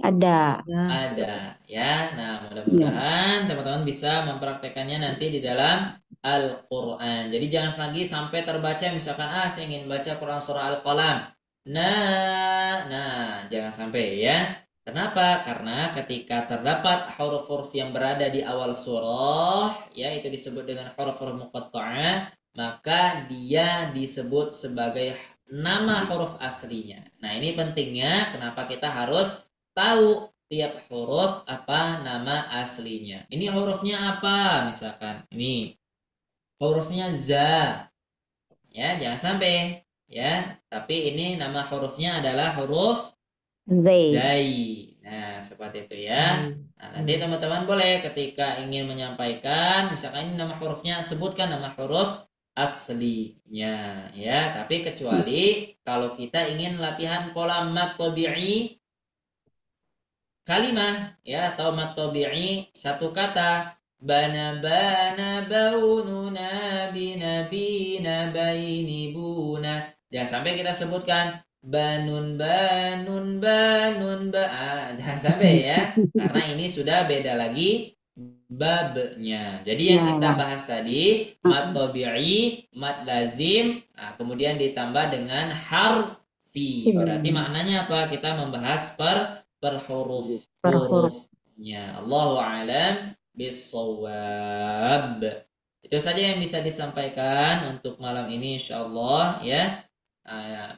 Ada. Ada ya. Nah, mudah-mudahan teman-teman bisa mempraktekannya nanti di dalam Al-Qur'an. Jadi jangan lagi sampai terbaca misalkan saya ingin baca Quran surah Al-Qalam. Nah, jangan sampai ya. Kenapa? Karena ketika terdapat huruf-huruf yang berada di awal surah, ya itu disebut dengan huruf-huruf muqatta'ah, maka dia disebut sebagai nama huruf aslinya. Nah, ini pentingnya kenapa kita harus tahu tiap huruf apa nama aslinya. Ini hurufnya apa? Misalkan ini hurufnya za. Ya, jangan sampai ya, tapi ini nama hurufnya adalah huruf zai. Nah, seperti itu ya. Nah, nanti teman-teman boleh ketika ingin menyampaikan, misalkan ini nama hurufnya, sebutkan nama huruf aslinya ya. Tapi kecuali kalau kita ingin latihan pola mad tabi'i kalimah ya, atau mad tabi'i satu kata. Bana baununa binabina baini buna. Jangan sampai kita sebutkan banun jangan sampai ya, karena ini sudah beda lagi babnya. Jadi yang kita bahas tadi mad tabi'i, mad lazim, kemudian ditambah dengan harfi. Berarti maknanya apa? Kita membahas per hurufnya. Allahu a'lam bisawab. Itu saja yang bisa disampaikan untuk malam ini insyaallah ya.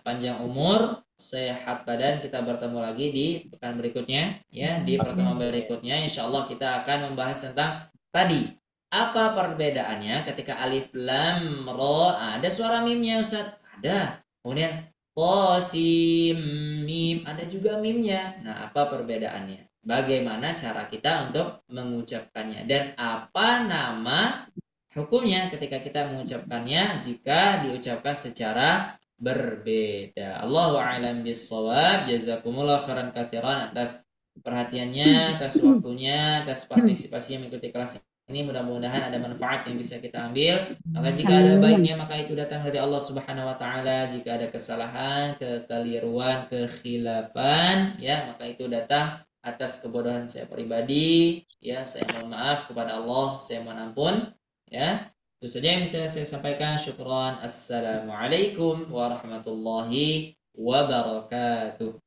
Panjang umur, sehat badan. Kita bertemu lagi di pekan berikutnya ya. Di pertemuan berikutnya insyaallah kita akan membahas tentang tadi apa perbedaannya ketika alif lam ra. Ada suara mimnya Ustaz? Ada. Kemudian qasim mim, ada juga mimnya. Nah, apa perbedaannya? Bagaimana cara kita untuk mengucapkannya dan apa nama hukumnya ketika kita mengucapkannya jika diucapkan secara berbeda. Allahu a'lam bissawab. Jazakumullah khairan katsiran atas perhatiannya, atas waktunya, atas partisipasi mengikuti kelas ini. Mudah-mudahan ada manfaat yang bisa kita ambil. Maka jika ada baiknya maka itu datang dari Allah Subhanahu wa taala. Jika ada kesalahan, kekeliruan, kekhilafan ya, maka itu datang atas kebodohan saya pribadi ya. Saya mohon maaf kepada Allah, saya mohon ampun Ya, itu saja yang bisa saya sampaikan. Syukran. Assalamualaikum warahmatullahi wabarakatuh.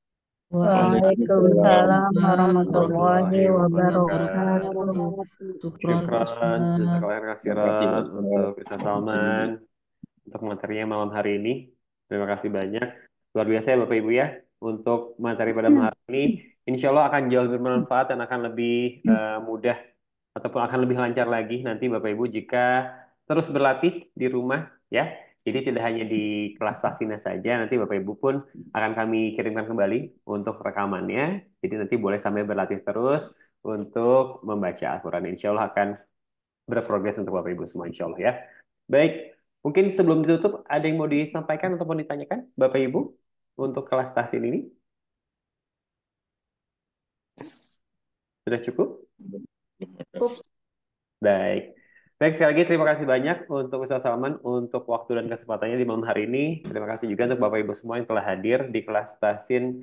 Waalaikumsalam warahmatullahi warahmatullahi wabarakatuh. wabarakatuh. Syukron Pak Syukran, Ustaz. jazakallah Terima kasih, khairan Ustaz. untuk Ustaz Salman untuk materinya malam hari ini. Terima kasih banyak. Luar biasa ya Bapak Ibu ya. Untuk materi pada malam hari ini, insya Allah akan jauh lebih bermanfaat dan akan lebih mudah ataupun akan lebih lancar lagi nanti Bapak Ibu jika terus berlatih di rumah ya. Jadi tidak hanya di kelas Tasina saja, nanti Bapak Ibu pun akan kami kirimkan kembali untuk rekamannya. Jadi nanti boleh sambil berlatih terus untuk membaca Al-Quran. Insya Allah akan berprogres untuk Bapak Ibu semua, insya Allah ya. Baik, mungkin sebelum ditutup, ada yang mau disampaikan ataupun ditanyakan Bapak Ibu untuk kelas Tahsin ini? Sudah cukup? Baik. Baik, sekali lagi terima kasih banyak untuk Ustaz Salman untuk waktu dan kesempatannya di malam hari ini. Terima kasih juga untuk Bapak Ibu semua yang telah hadir di kelas Tahsin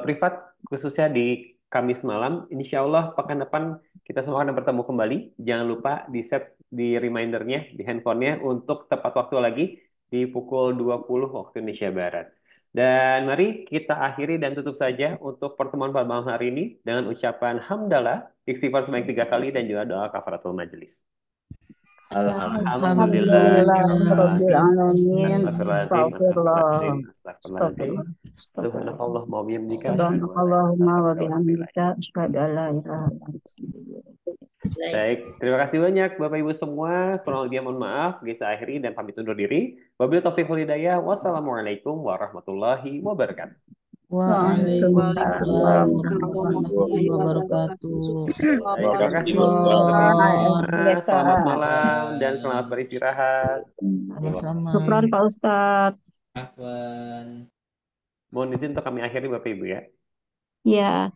privat, khususnya di Kamis malam. Insya Allah pekan depan kita semua akan bertemu kembali. Jangan lupa di set di remindernya, di handphonenya untuk tepat waktu lagi di pukul 20 waktu Indonesia Barat. Dan mari kita akhiri dan tutup saja untuk pertemuan pada malam hari ini dengan ucapan hamdalah, istighfar sebanyak 3 kali dan juga doa kafaratul majelis. Alhamdulillah rabbil alamin. Astagfirullah. Astagfirullah. Subhanallah wa bihamdika. Subhanallahumma wa bihamdika asyhadu an la ilaha illa anta. Baik, terima kasih banyak Bapak Ibu semua. Kurang lebih mohon maaf. Saya akhiri dan pamit undur diri. Wabillahi taufiq wal hidayah. Wassalamualaikum warahmatullahi wabarakatuh. Waalaikumsalam warahmatullahi wabarakatuh. Baik, terima kasih Terima untuk Syukron. semua. Selamat malam dan selamat beristirahat. Sama-sama. Syukran Pak Ustadz. Afwan. Mohon izin untuk kami akhiri Bapak Ibu ya. Ya.